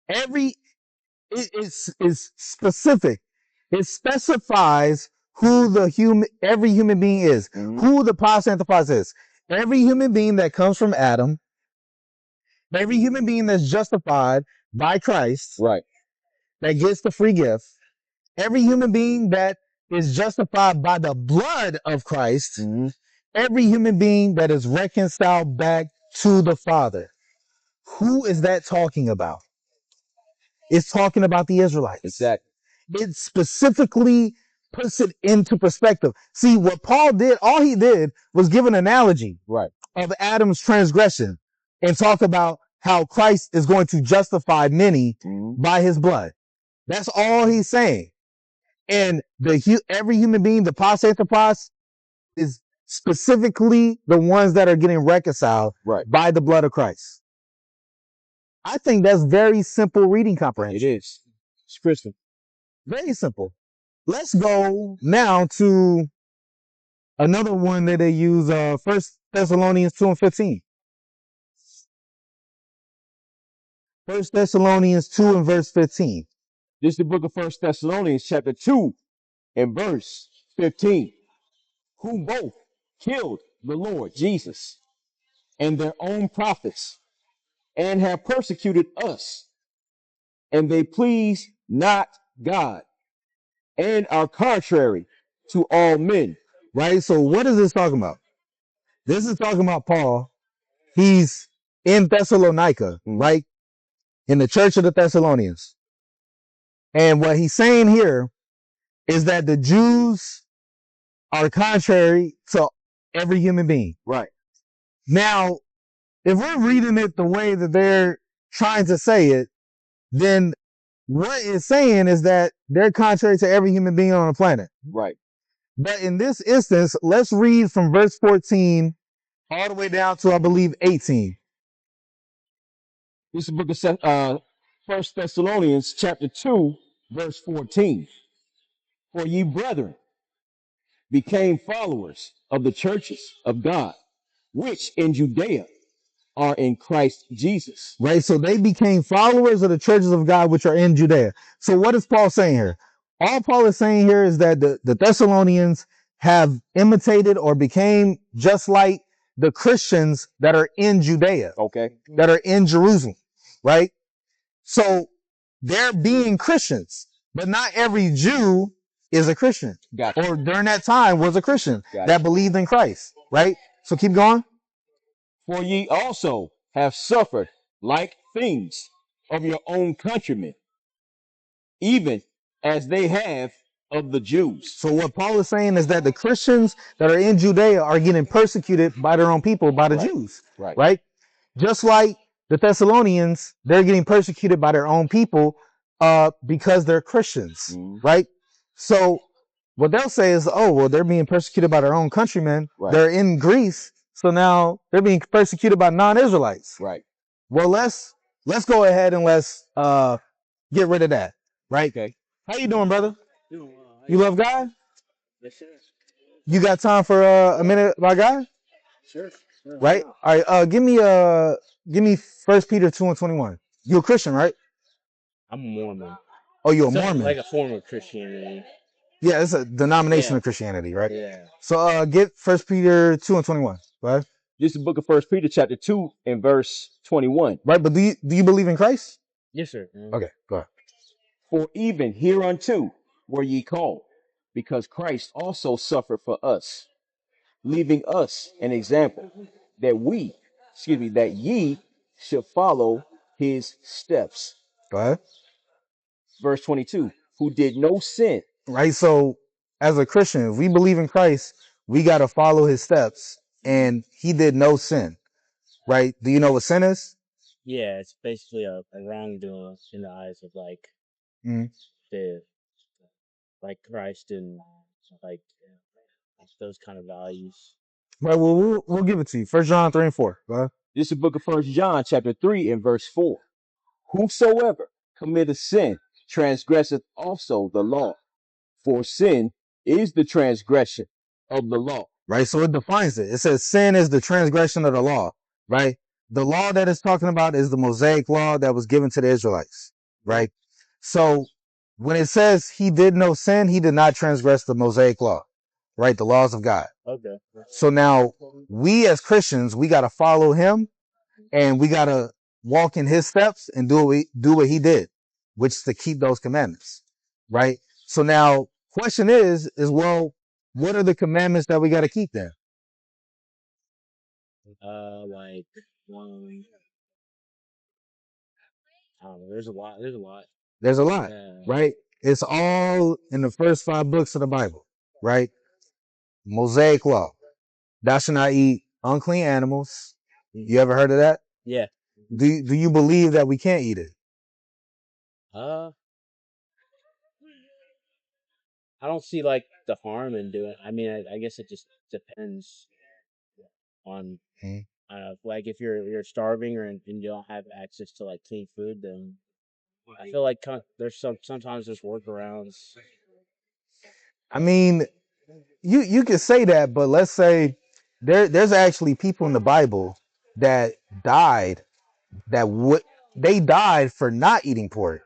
It's specific. It specifies who every human being is, who the past sanctifies is. Every human being that comes from Adam, every human being that's justified by Christ, right, that gets the free gift, every human being that is justified by the blood of Christ, every human being that is reconciled back to the Father. Who is that talking about? It's talking about the Israelites. Exactly. It specifically puts it into perspective. See, what Paul did, all he did was give an analogy of Adam's transgression and talk about how Christ is going to justify many by his blood. That's all he's saying. And every human being, the pos anthropos, is specifically the ones that are getting reconciled by the blood of Christ. I think that's very simple reading comprehension. It is. It's crystal. Very simple. Let's go now to another one that they use, 1 Thessalonians 2 and 15. 1 Thessalonians 2 and verse 15. This is the book of 1 Thessalonians chapter 2 and verse 15. Who both killed the Lord Jesus and their own prophets, and have persecuted us, and they please not God, and are contrary to all men. Right? So what is this talking about? This is talking about Paul. He's in Thessalonica, right? In the church of the Thessalonians. And what he's saying here is that the Jews are contrary to every human being. Right. Now, if we're reading it the way that they're trying to say it, then what it's saying is that they're contrary to every human being on the planet. Right. But in this instance, let's read from verse 14 all the way down to, I believe, 18. This is the book of 1 Thessalonians chapter 2, verse 14. For ye brethren became followers of the churches of God, which in Judea are in Christ Jesus. Right? So they became followers of the churches of God, which are in Judea. So what is Paul saying here? All Paul is saying here is that the Thessalonians have imitated or became just like the Christians that are in Judea. Okay. That are in Jerusalem. Right? So they're being Christians, but not every Jew is a Christian. Gotcha. Or during that time was a Christian Gotcha. that believed in Christ. Right? So keep going. For ye also have suffered like things of your own countrymen, even as they have of the Jews. So what Paul is saying is that the Christians that are in Judea are getting persecuted by their own people, by the Jews. Right? Just like the Thessalonians, they're getting persecuted by their own people because they're Christians. Right? So what they'll say is, oh, well, they're being persecuted by their own countrymen. They're in Greece. So now they're being persecuted by non-Israelites. Right. Well, let's go ahead and let's get rid of that. Right? Okay. How you doing, brother? Doing well. You love God? Yes, sir. You got time for a minute by God? Sure. Right? All right. Give me 1 Peter 2 and 21. You're a Christian, right? I'm a Mormon. Oh, you're a Something Mormon. like a form of Christianity. Yeah, it's a denomination of Christianity, right? Yeah. So get 1 Peter 2 and 21. Right? This is the book of 1 Peter chapter 2 and verse 21. Right, but do you believe in Christ? Yes, sir. Okay, go ahead. For even hereunto were ye called, because Christ also suffered for us, leaving us an example, that ye should follow his steps. Go ahead. Verse 22, who did no sin. Right, so as a Christian, if we believe in Christ, we got to follow his steps, and he did no sin. Right? Do you know what sin is? Yeah, it's basically a wrongdoing in the eyes of like Christ and like those kind of values. Right, well, we'll give it to you. 1 John 3 and 4. Go ahead. This is the book of 1 John chapter 3 and verse 4. Whosoever committeth sin transgresseth also the law, for sin is the transgression of the law. Right, so it defines it. It says sin is the transgression of the law. Right? The law that it's talking about is the Mosaic law that was given to the Israelites. Right? So when it says he did no sin, he did not transgress the Mosaic law. Right? The laws of God. Okay. So now we as Christians, we got to follow him, and we got to walk in his steps and do what he did, which is to keep those commandments. Right? So now question is well, what are the commandments that we got to keep then? Like one. I don't know. There's a lot. There's a lot, Yeah. right? It's all in the first 5 books of the Bible, right? Mosaic law. Thou shalt not eat unclean animals. You ever heard of that? Yeah. Do you believe that we can't eat it? I don't see like the harm in doing. I mean, I guess it just depends on Mhm. like if you're starving or and you don't have access to like clean food, then I feel like there's sometimes there's workarounds. I mean, you could say that, but let's say there's actually people in the Bible that died that would they died for not eating pork,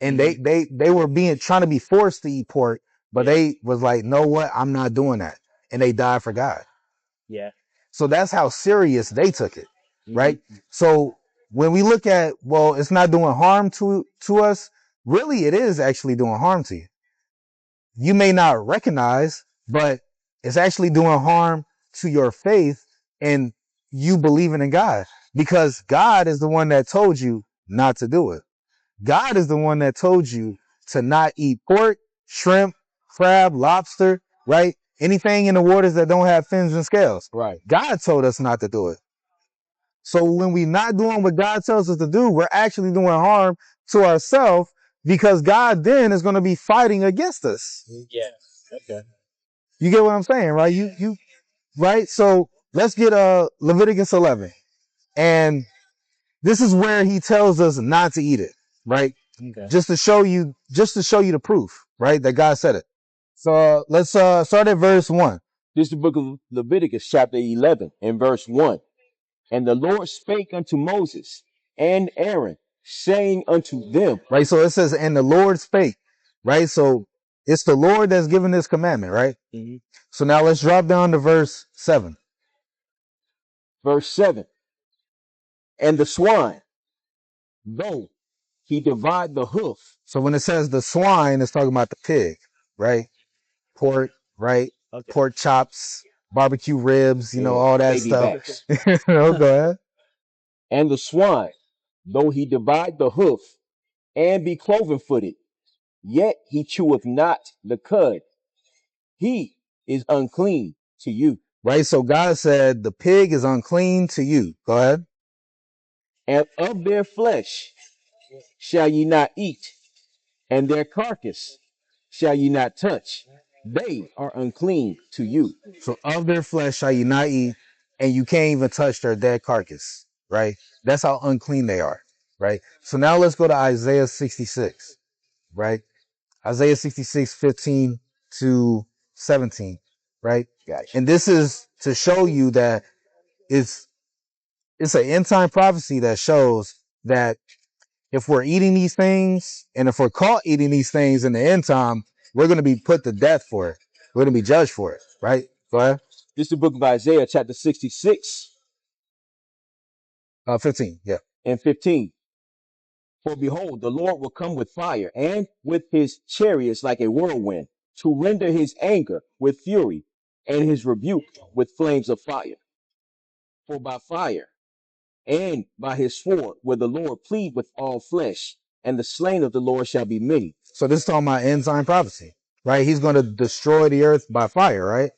and Mm-hmm. they were being trying to be forced to eat pork, but Yeah, they was like, no, what, I'm not doing that, and they died for God. yeah. So that's how serious they took it, Mm-hmm. right? So when we look at, well, it's not doing harm to us, really it is actually doing harm to you. You may not recognize, but it's actually doing harm to your faith and you believing in God, because God is the one that told you not to do it. God is the one that told you to not eat pork, shrimp, crab, lobster, right? Anything in the waters that don't have fins and scales. Right. God told us not to do it. So when we're not doing what God tells us to do, we're actually doing harm to ourselves, because God then is going to be fighting against us. Yeah. Okay. You get what I'm saying, right? You right? So let's get Leviticus 11. And this is where he tells us not to eat it, right? Okay. Just to show you the proof, right? That God said it. So let's start at verse 1. This is the book of Leviticus, chapter 11, and verse 1. And the Lord spake unto Moses and Aaron, saying unto them, Right? So it says, and the Lord spake, right? So it's the Lord that's given this commandment, right? Mm-hmm. So now let's drop down to verse 7. verse 7, and the swine, though he divide the hoof, So when it says the swine, it's talking about the pig, right? Pork, right? Okay. Pork chops, barbecue ribs, and all that baby stuff. backs, Go ahead. and the swine, though he divide the hoof, and be cloven footed, yet he cheweth not the cud, he is unclean to you. Right? So God said the pig is unclean to you. Go ahead. And of their flesh shall ye not eat, and their carcass shall ye not touch. They are unclean to you. So of their flesh shall you not eat, and you can't even touch their dead carcass. Right? That's how unclean they are. Right? So now let's go to Isaiah 66. Right? Isaiah 66, 15 to 17. Right? Gotcha. And this is to show you that it's it's an end time prophecy that shows that if we're eating these things and if we're caught eating these things in the end time, we're going to be put to death for it. We're going to be judged for it, right? Go ahead. This is the book of Isaiah, chapter 66 15. Yeah. and 15. For behold, the Lord will come with fire, and with his chariots like a whirlwind, to render his anger with fury, and his rebuke with flames of fire. For by fire and by his sword will the Lord plead with all flesh, and the slain of the Lord shall be many. So this is talking about end time prophecy, right? He's going to destroy the earth by fire, right?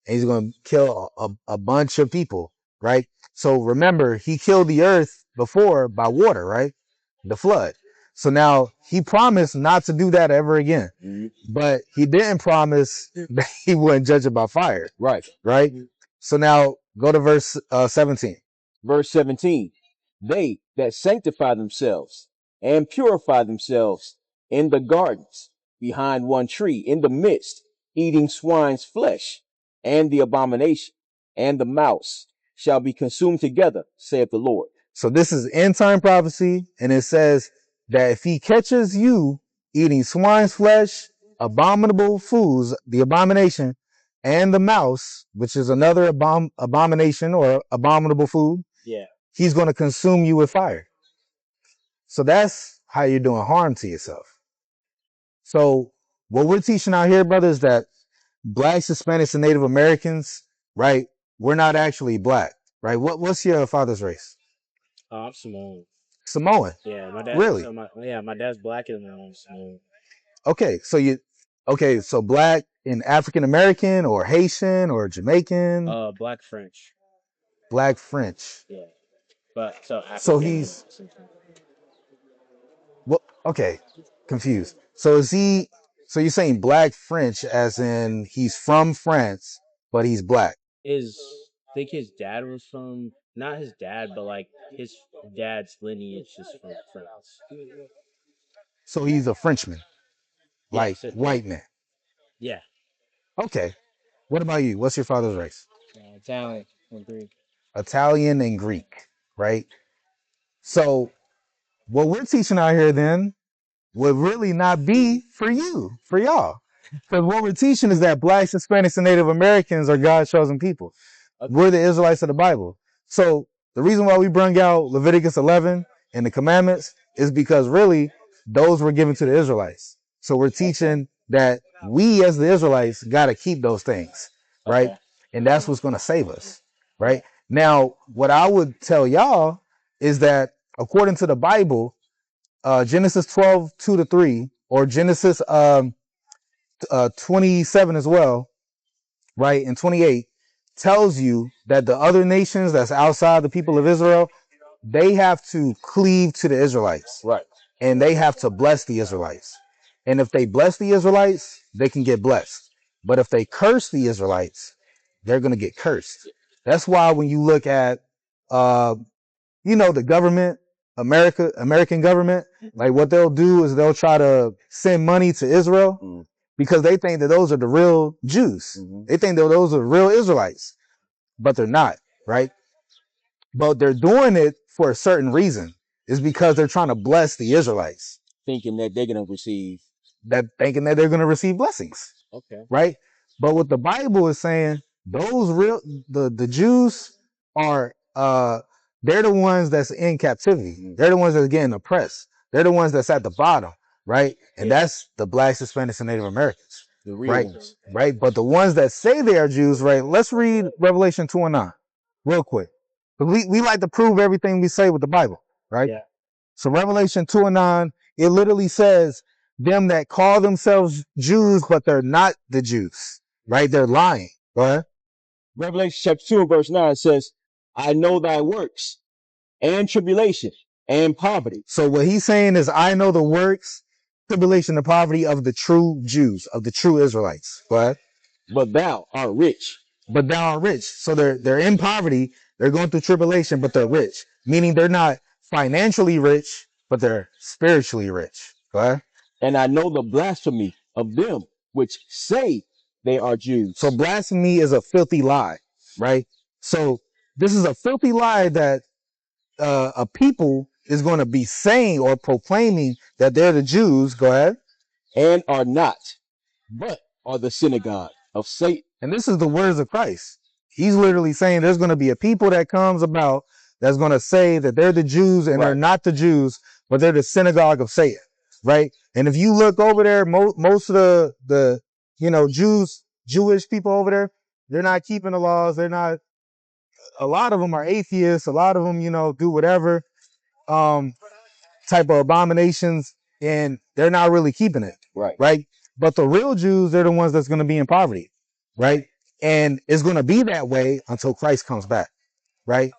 And he's going to kill a bunch of people, right? So remember, he killed the earth before by water, right? The flood. So now he promised not to do that ever again, but he didn't promise that he wouldn't judge it by fire, Right. right? So now go to verse 17. Verse 17. They that sanctify themselves and purify themselves in the gardens behind one tree in the midst, eating swine's flesh, and the abomination and the mouse shall be consumed together, saith the Lord. So this is end time prophecy, and it says that if he catches you eating swine's flesh, abominable foods, the abomination, and the mouse, which is another abomination or abominable food, Yeah. he's going to consume you with fire. So that's how you're doing harm to yourself. So what we're teaching out here, brothers, that blacks, Hispanics, and Native Americans, right? We're not actually black, right? What's your father's race? I'm Samoan. Samoan. Yeah, my dad. Really? So my dad's black and I'm Samoan. Okay, so black and African American or Haitian or Jamaican, Black French. black French. Yeah, but so So African and he's something. well, okay, confused. So is he? So you're saying black French as in he's from France, but he's black. I think his dad was from, not his dad, but like his dad's lineage is from France. So he's a Frenchman, Yeah, like so, white man. yeah. Okay. What about you? What's your father's race? Italian and Greek. Italian and Greek, right? So what we're teaching out here then would really not be for you, for y'all. Because what we're teaching is that blacks, Hispanics, and Native Americans are God's chosen people. Okay. We're the Israelites of the Bible. So the reason why we bring out Leviticus 11 and the commandments is because really those were given to the Israelites. So we're teaching that we as the Israelites got to keep those things, right? Okay. And that's what's going to save us, right? Now, what I would tell y'all is that according to the Bible, Genesis 12, 2-3, or Genesis 27 as well, right, and 28, tells you that the other nations that's outside the people of Israel, they have to cleave to the Israelites. Right. And they have to bless the Israelites. And if they bless the Israelites, they can get blessed. But if they curse the Israelites, they're going to get cursed. That's why when you look at, the government, American government, like what they'll do is they'll try to send money to Israel because they think that those are the real Jews. Mm-hmm. They think that those are real Israelites, but they're not, right? But they're doing it for a certain reason. It's because they're trying to bless the Israelites. Thinking that they're going to receive. Thinking that they're going to receive blessings. Okay. Right? But what the Bible is saying, the Jews are, they're the ones that's in captivity. They're the ones that's getting oppressed. They're the ones that's at the bottom, right? And that's the blacks, Hispanics, and Native Americans. The real ones. Right? But the ones that say they are Jews, right? Let's read Revelation 2:9 real quick. We like to prove everything we say with the Bible, right? Yeah. So Revelation 2:9, it literally says, them that call themselves Jews, but they're not the Jews, right? They're lying. Go ahead. Revelation chapter 2 verse 9 says, I know thy works and tribulation and poverty. So what he's saying is, I know the works, tribulation, and poverty of the true Jews, of the true Israelites. Go ahead. But thou art rich. But thou art rich. So they're in poverty. They're going through tribulation, but they're rich. Meaning they're not financially rich, but they're spiritually rich. Go ahead. And I know the blasphemy of them which say they are Jews. So blasphemy is a filthy lie, right? So this is a filthy lie that a people is going to be saying or proclaiming that they're the Jews. Go ahead. And are not, but are the synagogue of Satan. And this is the words of Christ. He's literally saying there's going to be a people that comes about that's going to say that they're the Jews and they're not the Jews, but they're the synagogue of Satan, right? And if you look over there, most of the Jewish people over there, they're not keeping the laws. They're not. A lot of them are atheists. A lot of them, do whatever type of abominations, and they're not really keeping it, right? But the real Jews, they're the ones that's going to be in poverty, right? And it's going to be that way until Christ comes back, right?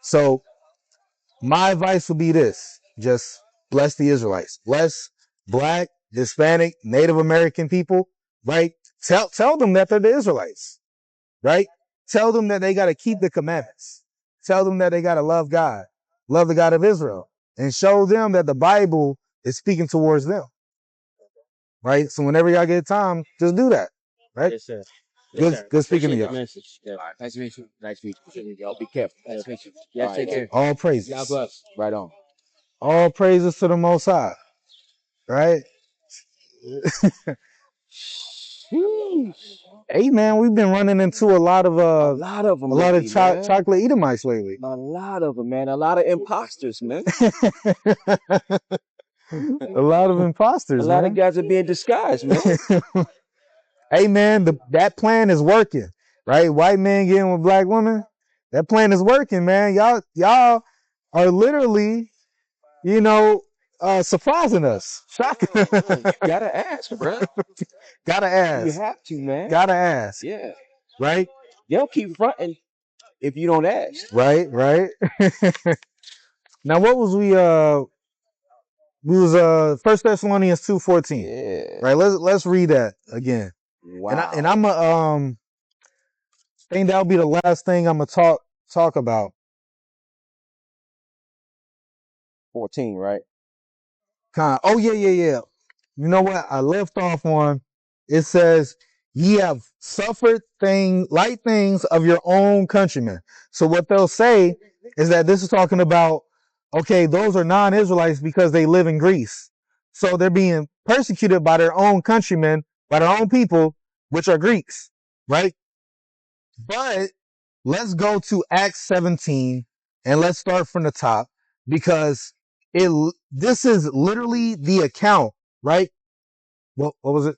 So my advice would be this: just bless the Israelites, bless Black, Hispanic, Native American people, right? Tell them that they're the Israelites, right? Tell them that they got to keep the commandments. Tell them that they got to love God, love the God of Israel, and show them that the Bible is speaking towards them, right? So whenever y'all get time, just do that, right? Yes, sir. Good speaking to you. Message. Yeah. Nice to meet you. Nice to meet you. Y'all be careful. Nice to meet you. Yeah, take care. All praises. God bless. Right on. All praises to the Most High, right? Hey man, we've been running into a lot of chocolate Edomites lately. A lot of them, man. A lot of imposters, man. A lot of imposters. A lot of guys are being disguised, man. Hey man, that plan is working, right? White men getting with black women. That plan is working, man. Y'all are literally, surprising us. Shocking. You gotta ask, bro. Gotta ask. You have to, man. Gotta ask. Yeah. Right? They'll keep fronting if you don't ask. Right. Now, what was We was 1 Thessalonians 2:14. Yeah. Right. Let's read that again. Wow. And I'm a think that'll be the last thing I'm gonna talk about. 14, right? Oh yeah. You know what? I left off on. It says, "Ye have suffered light things of your own countrymen." So what they'll say is that this is talking about, okay, those are non-Israelites because they live in Greece, so they're being persecuted by their own countrymen, by their own people, which are Greeks, right? But let's go to Acts 17 and let's start from the top, because this is literally the account, right? What was it?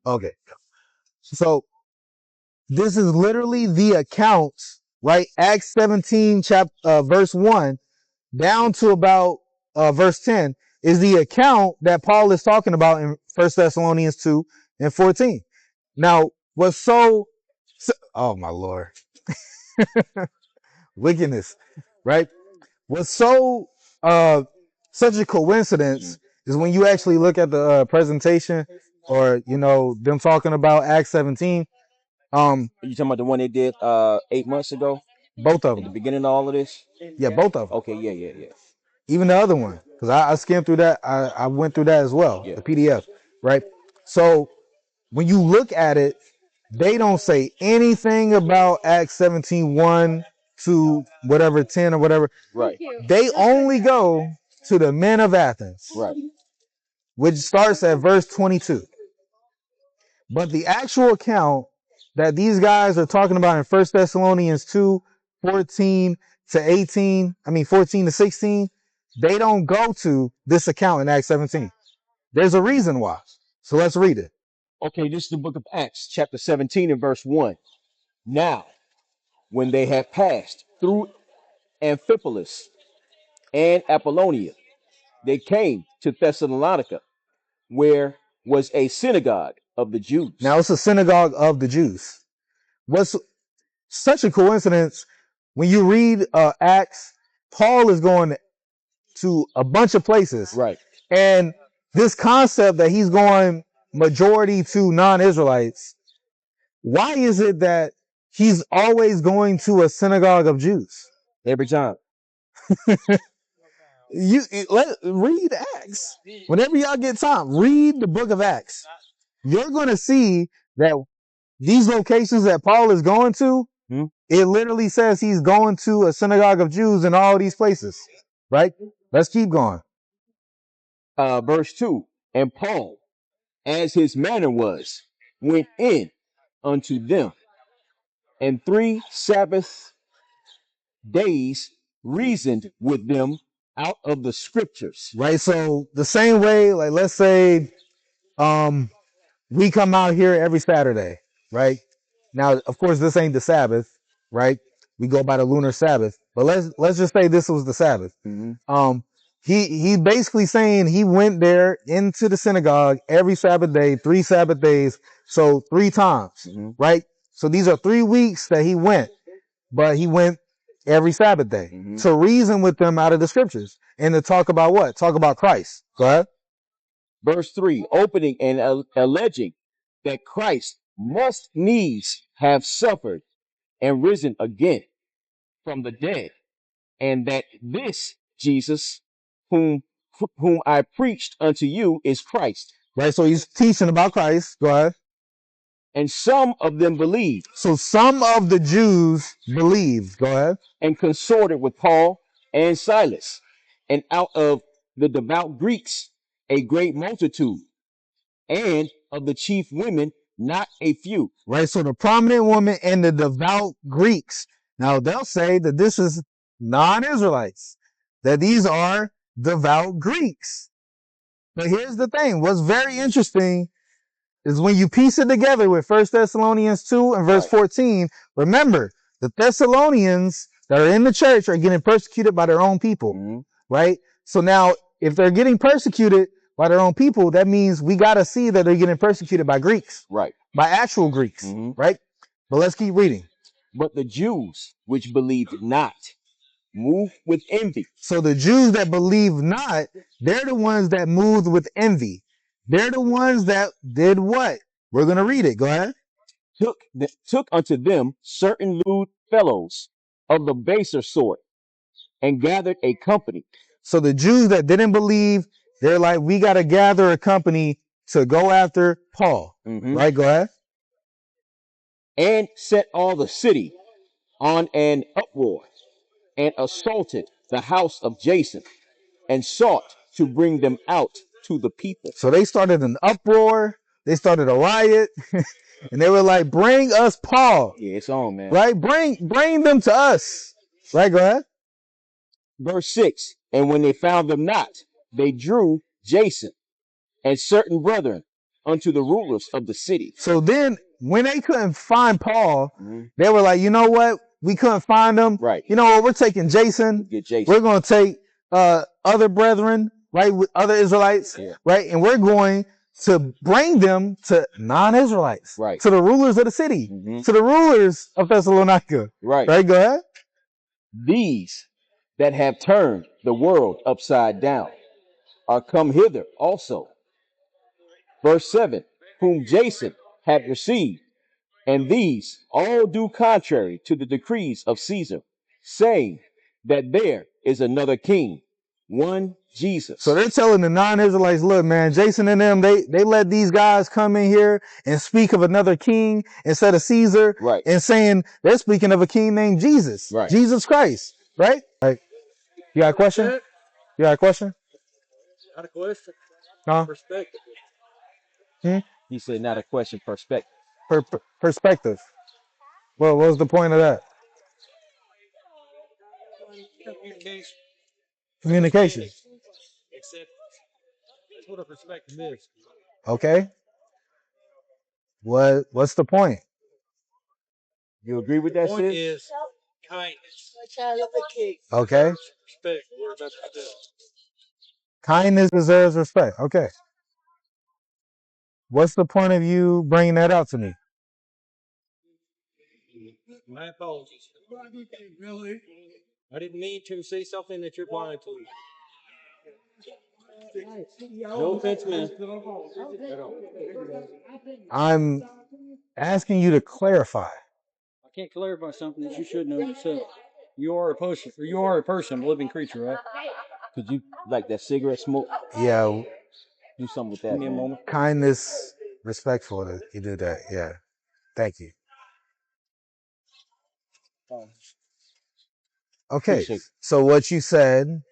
Okay. So this is literally the account, right? Acts 17 verse 1 down to about verse 10 is the account that Paul is talking about in 1 Thessalonians 2 and 14. Now, oh my Lord, wickedness, right? What's such a coincidence is when you actually look at the presentation, or them talking about Acts 17. Are you talking about the one they did 8 months ago? Both of At the them. beginning of all of this? Yeah, both of them. Okay, yeah. Even the other one, because I skimmed through that. I went through that as well, Yeah. the PDF, right? So when you look at it, they don't say anything about Acts 17, 1 to whatever, 10 or whatever. Right. They only go to the men of Athens, Right. which starts at verse 22. But the actual account that these guys are talking about in 1 Thessalonians 2, 14 to 18, 14 to 16, they don't go to this account in Acts 17. There's a reason why. So let's read it. Okay, this is the book of Acts, chapter 17 and verse 1. Now, when they had passed through Amphipolis and Apollonia, they came to Thessalonica, where was a synagogue of the Jews. Now it's a synagogue of the Jews. What's such a coincidence, when you read Acts, Paul is going to a bunch of places. Right. And this concept that he's going majority to non-Israelites, why is it that he's always going to a synagogue of Jews? Every time. Read Acts. Whenever y'all get time, read the book of Acts. You're going to see that these locations that Paul is going to, it literally says he's going to a synagogue of Jews in all these places, right? Let's keep going. Verse 2, and Paul, as his manner was, went in unto them, and 3 Sabbath days reasoned with them out of the scriptures. Right. So the same way, like, let's say, we come out here every Saturday, right? Now, of course, this ain't the Sabbath, right? We go by the lunar Sabbath, but let's just say this was the Sabbath. He basically saying he went there into the synagogue every Sabbath day, 3 Sabbath days, so 3 times, right? So these are 3 weeks that he went, but he went every Sabbath day to reason with them out of the scriptures and to talk about what? Talk about Christ. Go ahead. Verse 3, opening and alleging that Christ must needs have suffered and risen again from the dead, and that this Jesus whom I preached unto you is Christ. Right, so he's teaching about Christ. Go ahead. And some of them believed. So some of the Jews believed. Go ahead. And consorted with Paul and Silas. And out of the devout Greeks, a great multitude. And of the chief women, not a few. Right, so the prominent women and the devout Greeks. Now they'll say that this is non-Israelites, that these are devout Greeks. But here's the thing. What's very interesting is when you piece it together with 1 Thessalonians 2 and verse 14, remember, the Thessalonians that are in the church are getting persecuted by their own people, right? So now, if they're getting persecuted by their own people, that means we got to see that they're getting persecuted by Greeks, right? By actual Greeks, right? But let's keep reading. But the Jews which believed not move with envy. So the Jews that believe not, they're the ones that moved with envy. They're the ones that did what? We're going to read it. Go ahead. Took unto them certain lewd fellows of the baser sort, and gathered a company. So the Jews that didn't believe, they're like, we got to gather a company to go after Paul. Right? Go ahead. And set all the city on an uproar, and assaulted the house of Jason, and sought to bring them out to the people. So they started an uproar. They started a riot. And they were like, bring us Paul. Yeah, it's on, man. Right? Bring them to us. Right? Go ahead. Verse 6, and when they found them not, they drew Jason and certain brethren unto the rulers of the city. So then when they couldn't find Paul, they were like, you know what? We couldn't find him. Right. You know what? We're taking Jason. Get Jason. We're going to take other brethren, right, with other Israelites, right? And we're going to bring them to non-Israelites, right, to the rulers of the city, to the rulers of Thessalonica. Right. Right, go ahead. These that have turned the world upside down are come hither also. Verse 7, whom Jason had received, and these all do contrary to the decrees of Caesar, saying that there is another king, one Jesus. So they're telling the non-Israelites, look, man, Jason and them, they let these guys come in here and speak of another king instead of Caesar. Right. And saying they're speaking of a king named Jesus. Right. Jesus Christ. Right? Like, you got a question? You got a question? Not a question. No? Perspective. He said, not a question, perspective. Perspective. Well, what was the point of that? Communication. Except that's what a perspective is. Okay. What's the point? You agree with that, The point sis? is kindness. Okay. Respect. We're about to do. Kindness deserves respect. Okay. What's the point of you bringing that out to me? My apologies. I didn't mean to say something that you're blind to. No offense, man. I'm asking you to clarify. I can't clarify something that you should know yourself. You are a person, or you are a person, a living creature, right? Could you like that cigarette smoke? Yeah. Do something with that. Give me a moment. Kindness, respectful that you do that. Yeah. Thank you. Okay. So what you said,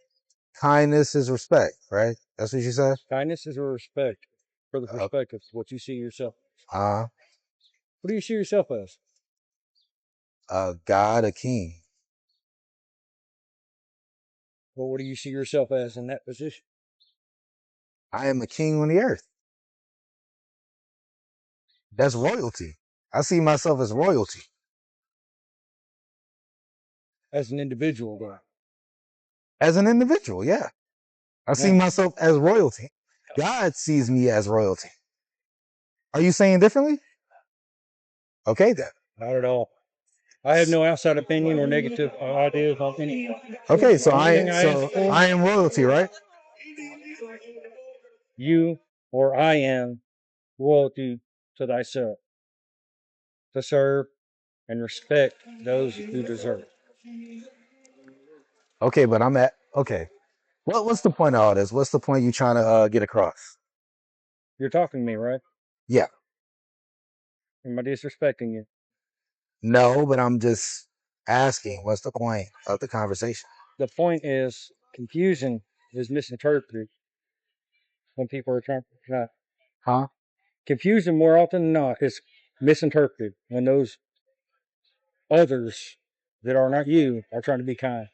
kindness is respect, right? That's what you said? Kindness is a respect for the perspective of what you see yourself. Uh-huh. What do you see yourself as? A God, a king. Well, what do you see yourself as in that position? I am a king on the earth. That's royalty. I see myself as royalty. As an individual, though. As an individual, yeah. I see myself as royalty. God sees me as royalty. Are you saying differently? Okay, then. Not at all. I have no outside opinion or negative ideas on anything. Okay, so I am royalty, right? You or I am royalty to thyself, to serve and respect those who deserve. Okay, but okay. What's the point of all this? What's the point you trying to get across? You're talking to me, right? Yeah. Am I disrespecting you? No, but I'm just asking, what's the point of the conversation? The point is confusion is misinterpreted when people are trying to... Huh? Confusion more often than not is misinterpreted when those others that are not you are trying to be kind.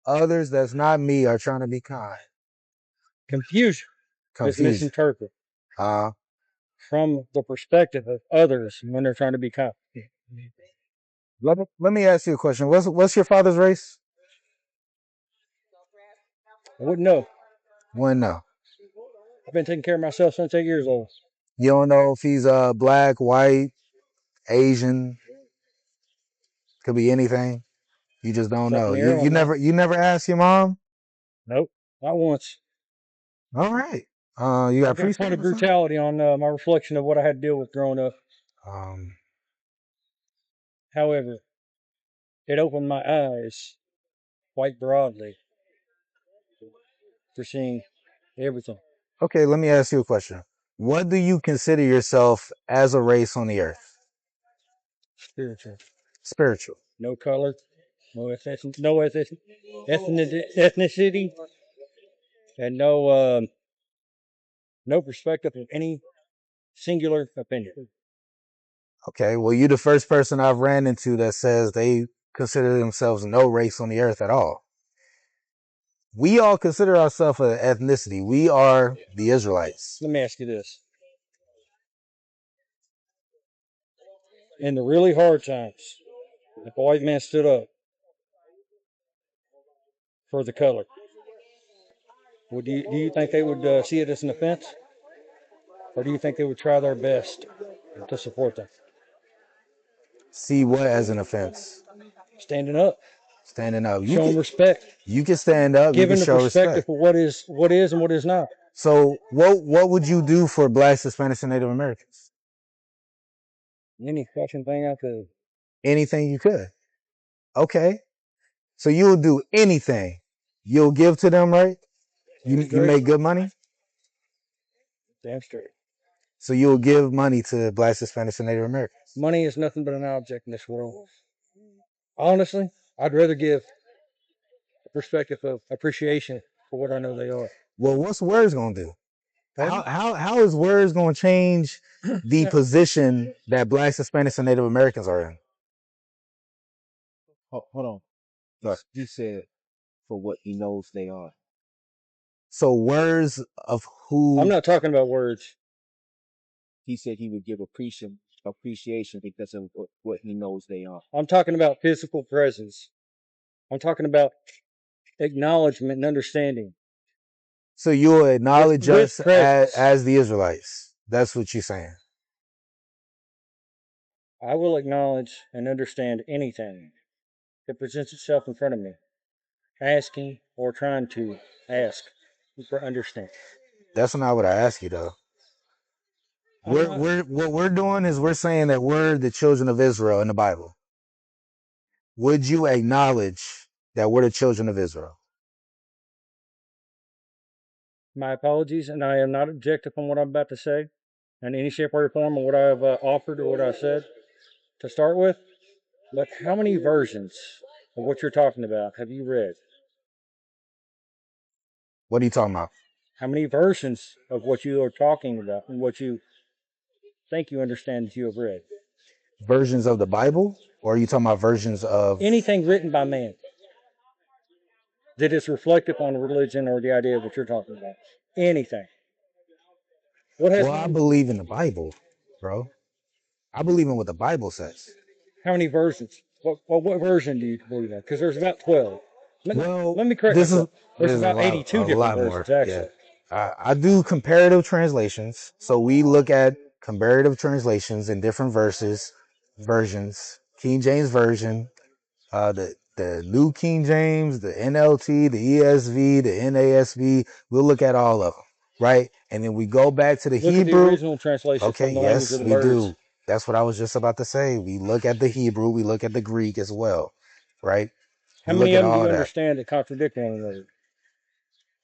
Others that's not me are trying to be kind. Confusion is misinterpreted from the perspective of others when they're trying to be kind. Let me ask you a question. What's your father's race? I wouldn't know. Wouldn't know. I've been taking care of myself since 8 years old. You don't know if he's black, white, Asian, could be anything? You just don't It's up know. in the air You on that. never asked your mom? Nope, not once. All right. You got I've got plenty preschool of or something? brutality on my reflection of what I had to deal with growing up. Um, However, it opened my eyes quite broadly for seeing everything. okay, let me ask you a question. What do you consider yourself as a race on the earth? Spiritual. Spiritual. No color, ethnicity, and no perspective of any singular opinion. Okay, well, you're the first person I've ran into that says they consider themselves no race on the earth at all. We all consider ourselves an ethnicity. We are the Israelites. Let me ask you this. In the really hard times, if a white man stood up for the color, do you think they would see it as an offense? Or do you think they would try their best to support them? See what as an offense? Standing up, Standing up. showing respect, You can stand up, you can giving the show perspective respect. of what is and what is not. So what would you do for Blacks, Hispanics, and Native Americans? Any fucking thing I could. Anything you could. Okay. So you'll do anything. You'll give to them, right? You make good money? Damn straight. So you'll give money to Blacks, Hispanics, and Native Americans. Money is nothing but an object in this world. Honestly, I'd rather give a perspective of appreciation for what I know they are. Well, what's words gonna do? How is words gonna change the position that Blacks, Hispanics, and Native Americans are in? Hold on. Look, he said for what he knows they are. So words of who? I'm not talking about words. He said he would give appreciation because of what he knows they are. I'm talking about physical presence. I'm talking about acknowledgement and understanding. So you'll acknowledge With us presence. as the Israelites. That's what you're saying. I will acknowledge and understand anything that presents itself in front of me, asking or trying to ask for understanding. That's not what I ask you though. What we're doing is we're saying that we're the children of Israel in the Bible. Would you acknowledge that we're the children of Israel? My apologies, and I am not objective on what I'm about to say in any shape or form of what I've offered or what I said to start with. But how many versions of what you're talking about have you read? What are you talking about? How many versions of what you are talking about and what you think you understand that you have read? Versions of the Bible? Or are you talking about versions of Anything written by man that is reflective on religion or the idea of what you're talking about. Anything. Well, I believe in the Bible, bro. I believe in what the Bible says. How many versions? What version do you believe in? Because there's about 12. Let me correct This myself. There's is about 82 a different lot versions, more. actually. Yeah. I do comparative translations. So we look at comparative translations in different versions. King James Version, the New King James, the NLT, the ESV, the NASB. We'll look at all of them, right? And then we go back to the Look at the Hebrew. original translation Okay, from the language yes, of the we birds. do. That's what I was just about to say. We look at the Hebrew, we look at the Greek as well, right? How We many look of at them do all you that. understand that contradict one another?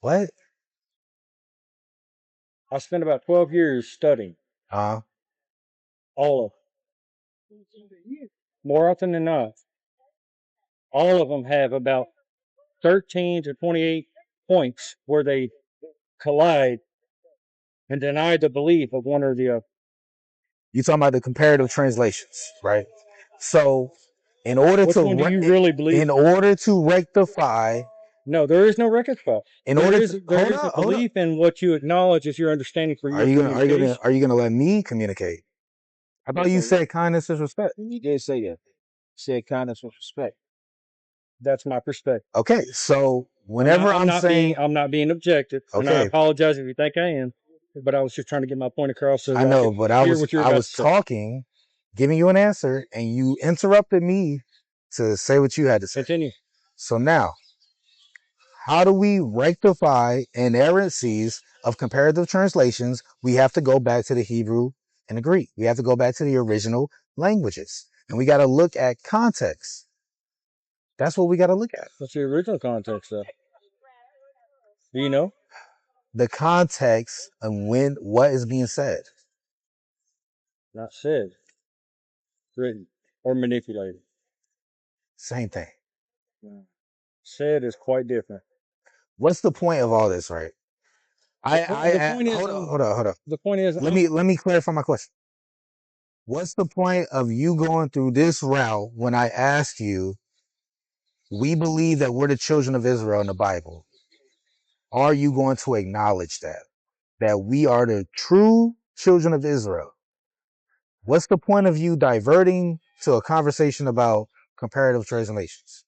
What? I spent about 12 years studying Uh, all of them. More often than not, all of them have about 13 to 28 points where they collide and deny the belief of one or the other. you talking about the comparative translations, right? So, in order Which one do you really believe? in order to rectify, No, there is no rectify. in There order is to a belief in what you acknowledge as your understanding for your communication. are you gonna let me communicate? I thought you said kindness is respect. He did say that. He said kindness with respect. That's my perspective. Okay, so whenever I'm saying I'm not being objective, and I okay, apologize if you think I am, but I was just trying to get my point across so I that know, could but hear what you're I about was to say. talking, giving you an answer, and you interrupted me to say what you had to say. Continue. So now, how do we rectify inerrancies of comparative translations? We have to go back to the Hebrew and the Greek. We have to go back to the original languages. And we got to look at context. That's what we got to look at. What's the original context, though? Do you know? The context of what is being said. Not said, written, or manipulated. Same thing. Said is quite different. What's the point of all this, right? Hold on. The point is, let me clarify my question. What's the point of you going through this route when I asked you, we believe that we're the children of Israel in the Bible? Are you going to acknowledge that we are the true children of Israel? What's the point of you diverting to a conversation about comparative translations?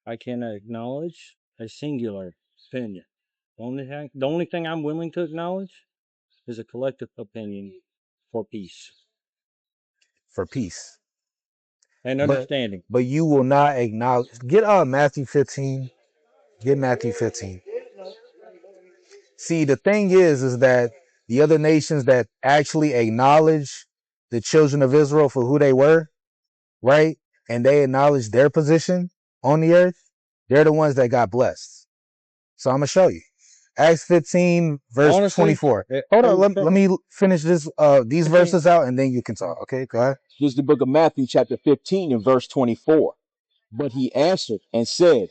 I can acknowledge a singular opinion. The only thing I'm willing to acknowledge is a collective opinion for peace. For peace. And understanding. But you will not acknowledge. Get Matthew 15. Get Matthew 15. See, the thing is that the other nations that actually acknowledge the children of Israel for who they were, right? And they acknowledge their position on the earth, they're the ones that got blessed. So I'm going to show you. Acts 15, verse 24. Hold on, let me finish these verses out and then you can talk. Okay, go ahead. Here's the book of Matthew, chapter 15, and verse 24. But he answered and said,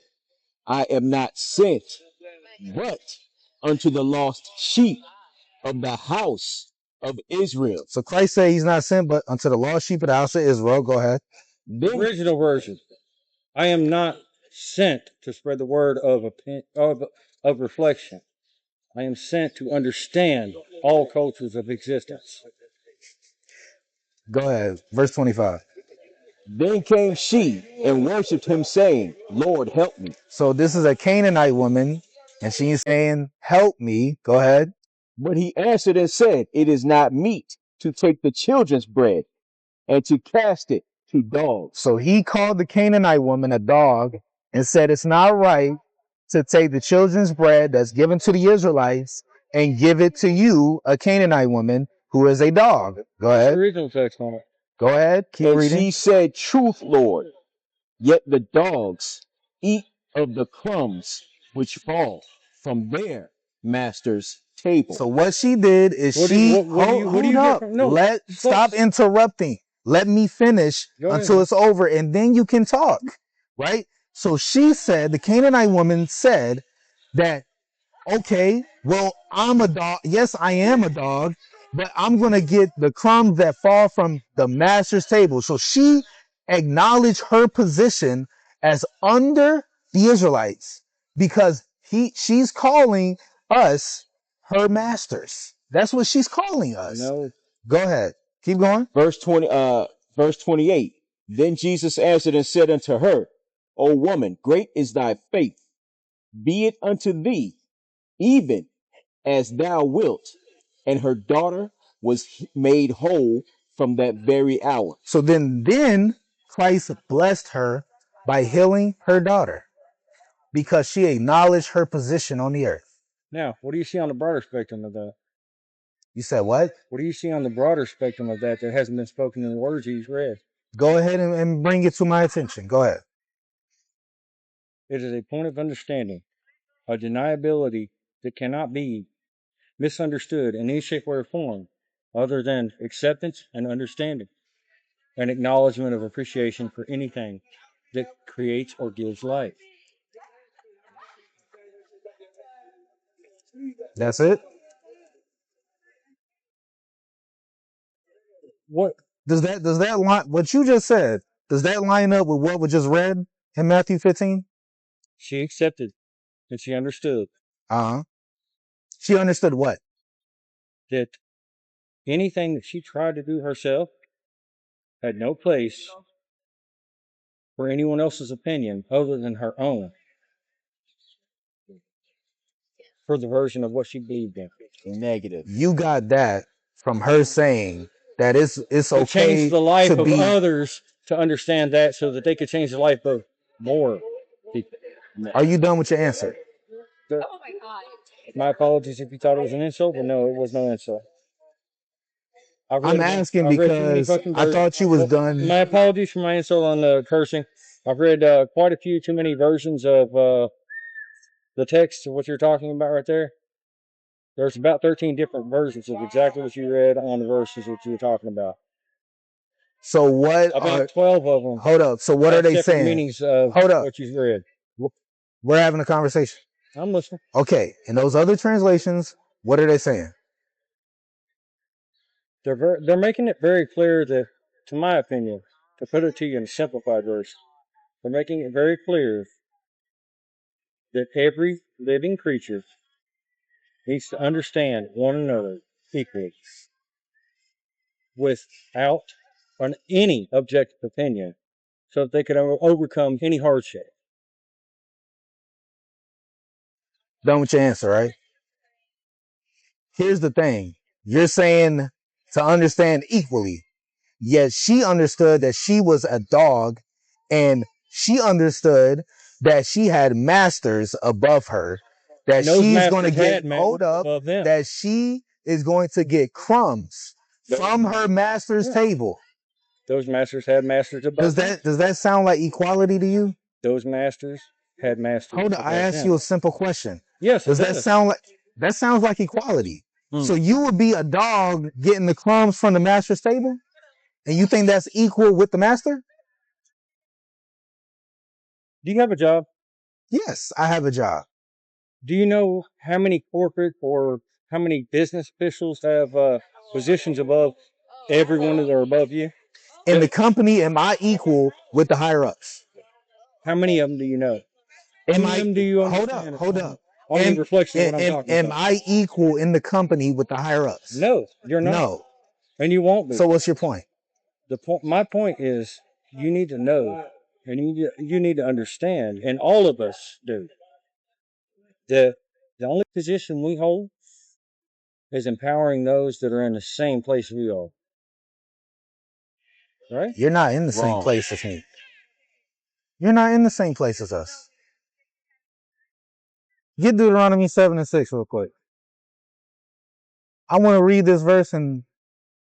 I am not sent, but unto the lost sheep of the house of Israel. So Christ said he's not sent, but unto the lost sheep of the house of Israel. Go ahead. The original version. I am not sent to spread the word of reflection. I am sent to understand all cultures of existence. Go ahead. Verse 25. Then came she and worshipped him, saying, Lord, help me. So this is a Canaanite woman, and she's saying, help me. Go ahead. But he answered and said, it is not meet to take the children's bread and to cast it to dogs. So he called the Canaanite woman a dog and said it's not right to take the children's bread that's given to the Israelites and give it to you, a Canaanite woman who is a dog. Go ahead. The original text on it. Go ahead. Keep reading. She said, truth, Lord, yet the dogs eat of the crumbs which fall from their master's table. So what she did is stop interrupting. Let me finish until it's over and then you can talk, right? So she said, the Canaanite woman said that, okay, well, I'm a dog. Yes, I am a dog, but I'm going to get the crumbs that fall from the master's table. So she acknowledged her position as under the Israelites because she's calling us her masters. That's what she's calling us. No. Go ahead. Keep going. Verse 28. Then Jesus answered and said unto her, O woman, great is thy faith. Be it unto thee, even as thou wilt. And her daughter was made whole from that very hour. So then Christ blessed her by healing her daughter because she acknowledged her position on the earth. Now, what do you see on the broader spectrum of that? You said what? What do you see on the broader spectrum of that hasn't been spoken in the words he's read? Go ahead and bring it to my attention. Go ahead. It is a point of understanding, a deniability that cannot be misunderstood in any shape or form other than acceptance and understanding, an acknowledgement of appreciation for anything that creates or gives life. That's it? What does that line, what you just said, does that line up with what was just read in Matthew 15? She accepted and she understood. She understood what? That anything that she tried to do herself had no place for anyone else's opinion other than her own, for the version of what she believed in. Negative. You got that from her saying that it's okay change the life of others to understand that so that they could change the life of more people. Are you done with your answer? My apologies if you thought it was an insult, but no, it was no insult. I'm asking I've read too many because fucking I versions. thought you was done. My apologies for my insult on the cursing. I've read quite a few too many versions of the text of what you're talking about right there. There's about 13 different versions of exactly what you read on the verses what you were talking about. So what About are, 12 of them hold up. So what are have they separate saying? meanings of Hold up. what you read. We're having a conversation. I'm listening. Okay. In those other translations, what are they saying? They're making it very clear that, to my opinion, to put it to you in a simplified version, they're making it very clear that every living creature needs to understand one another equally without any objective opinion so that they can overcome any hardship. Done with your answer, right? Here's the thing. You're saying to understand equally. Yet she understood that she was a dog, and she understood that she had masters above her, that And those she's going to masters get, had hold up, above them. that she is going to get crumbs from her master's table. Those masters had masters above them. Does that sound like equality to you? Those masters had masters Hold up, above I asked them. you a simple question. Yes, Does that sound like, that sounds like equality? So you would be a dog getting the crumbs from the master's table? And you think that's equal with the master? Do you have a job? Yes, I have a job. Do you know how many corporate or how many business officials have positions above everyone that are above you? In the company, am I equal with the higher ups? How many of them do you know? How Am many of I, them do you hold understand? up. Only reflection of what I'm talking Am about. I equal in the company with the higher ups? No, you're not. No. And you won't be. So what's your point? My point is you need to know and you need to understand, and all of us do, that the only position we hold is empowering those that are in the same place we are. Right? You're not in the same place as me. You're not in the same place as us. Get Deuteronomy 7 and 6 real quick. I want to read this verse and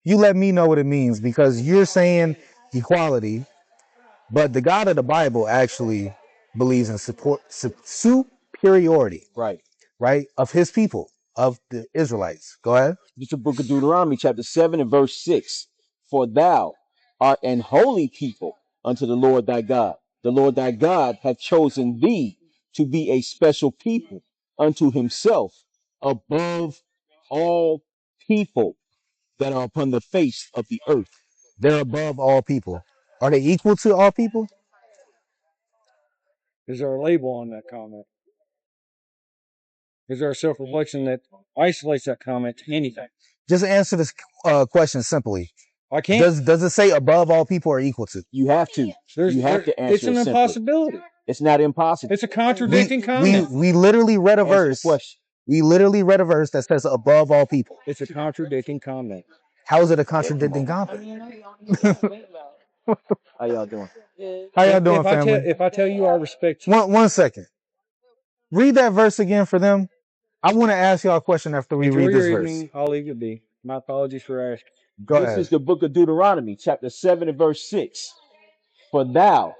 you let me know what it means, because you're saying equality, but the God of the Bible actually believes in superiority, right, of his people, of the Israelites. Go ahead. This is the book of Deuteronomy, chapter 7 and verse 6. For thou art an holy people unto the Lord thy God. The Lord thy God hath chosen thee to be a special people unto himself above all people that are upon the face of the earth. They're above all people. Are they equal to all people? Is there a label on that comment? Is there a self-reflection that isolates that comment to anything? Just answer this question simply. I can't. Does it say above all people or equal to? You have to. You have to answer It's an it simply. impossibility. It's not impossible. It's a contradicting comment. We literally read a Answer the verse. question. We literally read a verse that says above all people. It's a contradicting comment. How is it a contradicting comment? How y'all doing? How y'all doing, family? If I tell you I respect you. One second. Read that verse again for them. I want to ask y'all a question after we read this verse. Evening. I'll leave it be. My apologies for asking. This is the book of Deuteronomy, chapter 7 and verse 6. For thou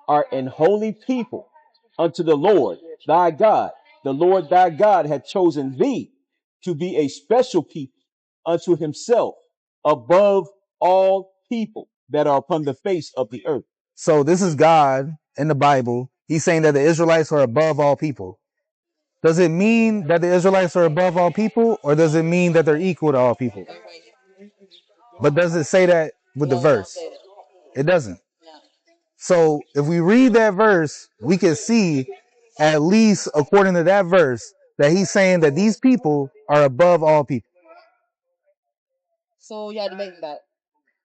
art an holy people unto the Lord thy God. The Lord thy God hath chosen thee to be a special people unto himself above all people that are upon the face of the earth. So this is God in the Bible. He's saying that the Israelites are above all people. Does it mean that the Israelites are above all people, or does it mean that they're equal to all people? But does it say that with the verse? It doesn't. So if we read that verse, we can see, at least according to that verse, that he's saying that these people are above all people. So yeah, to make that.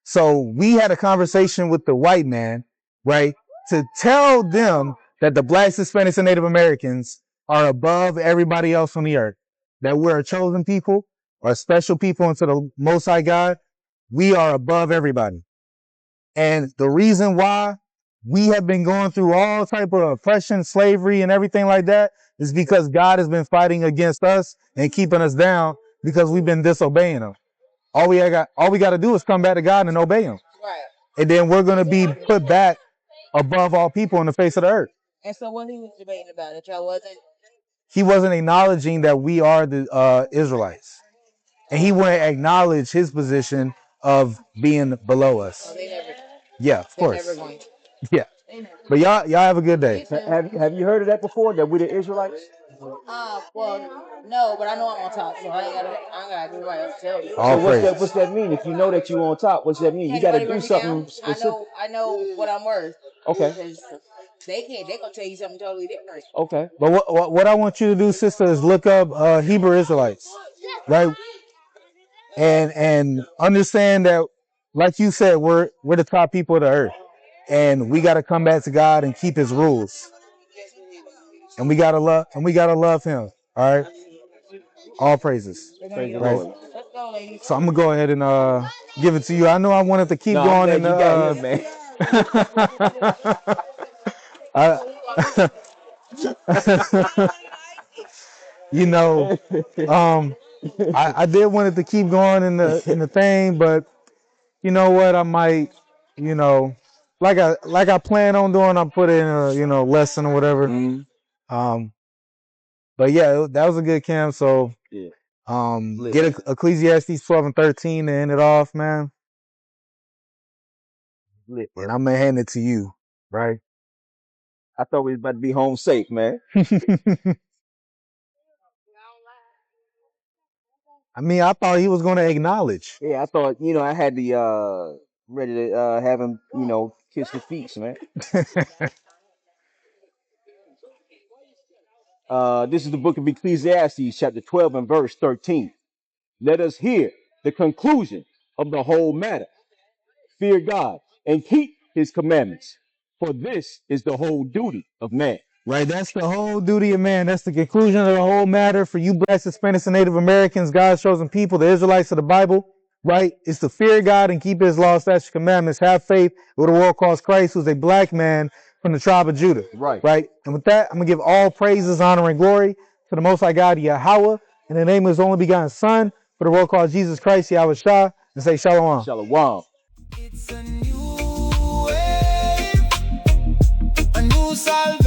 So we had a conversation with the white man, right, to tell them that the blacks, Hispanics, and Native Americans are above everybody else on the earth, that we're a chosen people, or a special people unto the Most High God. We are above everybody. And the reason why we have been going through all type of oppression, slavery, and everything like that is because God has been fighting against us and keeping us down because we've been disobeying him. All we got to do is come back to God and obey him. Right. And then we're going to be put back above all people on the face of the earth. And so what he was debating about it, y'all wasn't? He wasn't acknowledging that we are the Israelites. And he wouldn't acknowledge his position of being below us. Oh, they never. Yeah, of They're course. never going to. Yeah. But y'all have a good day. Have you heard of that before? That we're the Israelites? Well, no, but I know I'm on top, so I ain't gotta everybody else tell you. All So praises. what's that mean? If you know that you on top, what's that mean? You got to do something I specific. know what I'm worth. Okay. Because they gonna tell you something totally different. Okay. But what I want you to do, sister, is look up Hebrew Israelites, right? And understand that, like you said, we're the top people of the earth, and we got to come back to God and keep his rules, and we gotta love him. All right, all praises. Praise the Right. Lord. Let's go, ladies. So I'm gonna go ahead and give it to you. I know I wanted to keep No, going. I'm glad you got here, man. You know, I did wanted to keep going in the thing, but you know what? I might, you know, like I plan on doing. I'm putting a lesson or whatever. But yeah, that was a good camp. So Yeah. get Ecclesiastes 12 and 13 to end it off, man. And I'm gonna hand it to you, right? I thought we was about to be home safe, man. I mean, I thought he was gonna acknowledge. Yeah, I thought, I had the ready to have him, kiss the feet, man. This is the book of Ecclesiastes, chapter 12 and verse 13. Let us hear the conclusion of the whole matter. Fear God and keep his commandments, for this is the whole duty of man. Right, that's the whole duty of man. That's the conclusion of the whole matter for you blacks, Hispanics, and Native Americans, God's chosen people, the Israelites of the Bible. Right, it's to fear God and keep his laws, statutes, commandments, have faith with the world calls Christ, who's a black man from the tribe of Judah. Right. And with that, I'm going to give all praises, honor, and glory to the Most High God, Yahweh, in the name of his only begotten Son, for the world called Jesus Christ, Yahweh Shah, and say Shalom. Shalom. It's a new wave, a new salvation.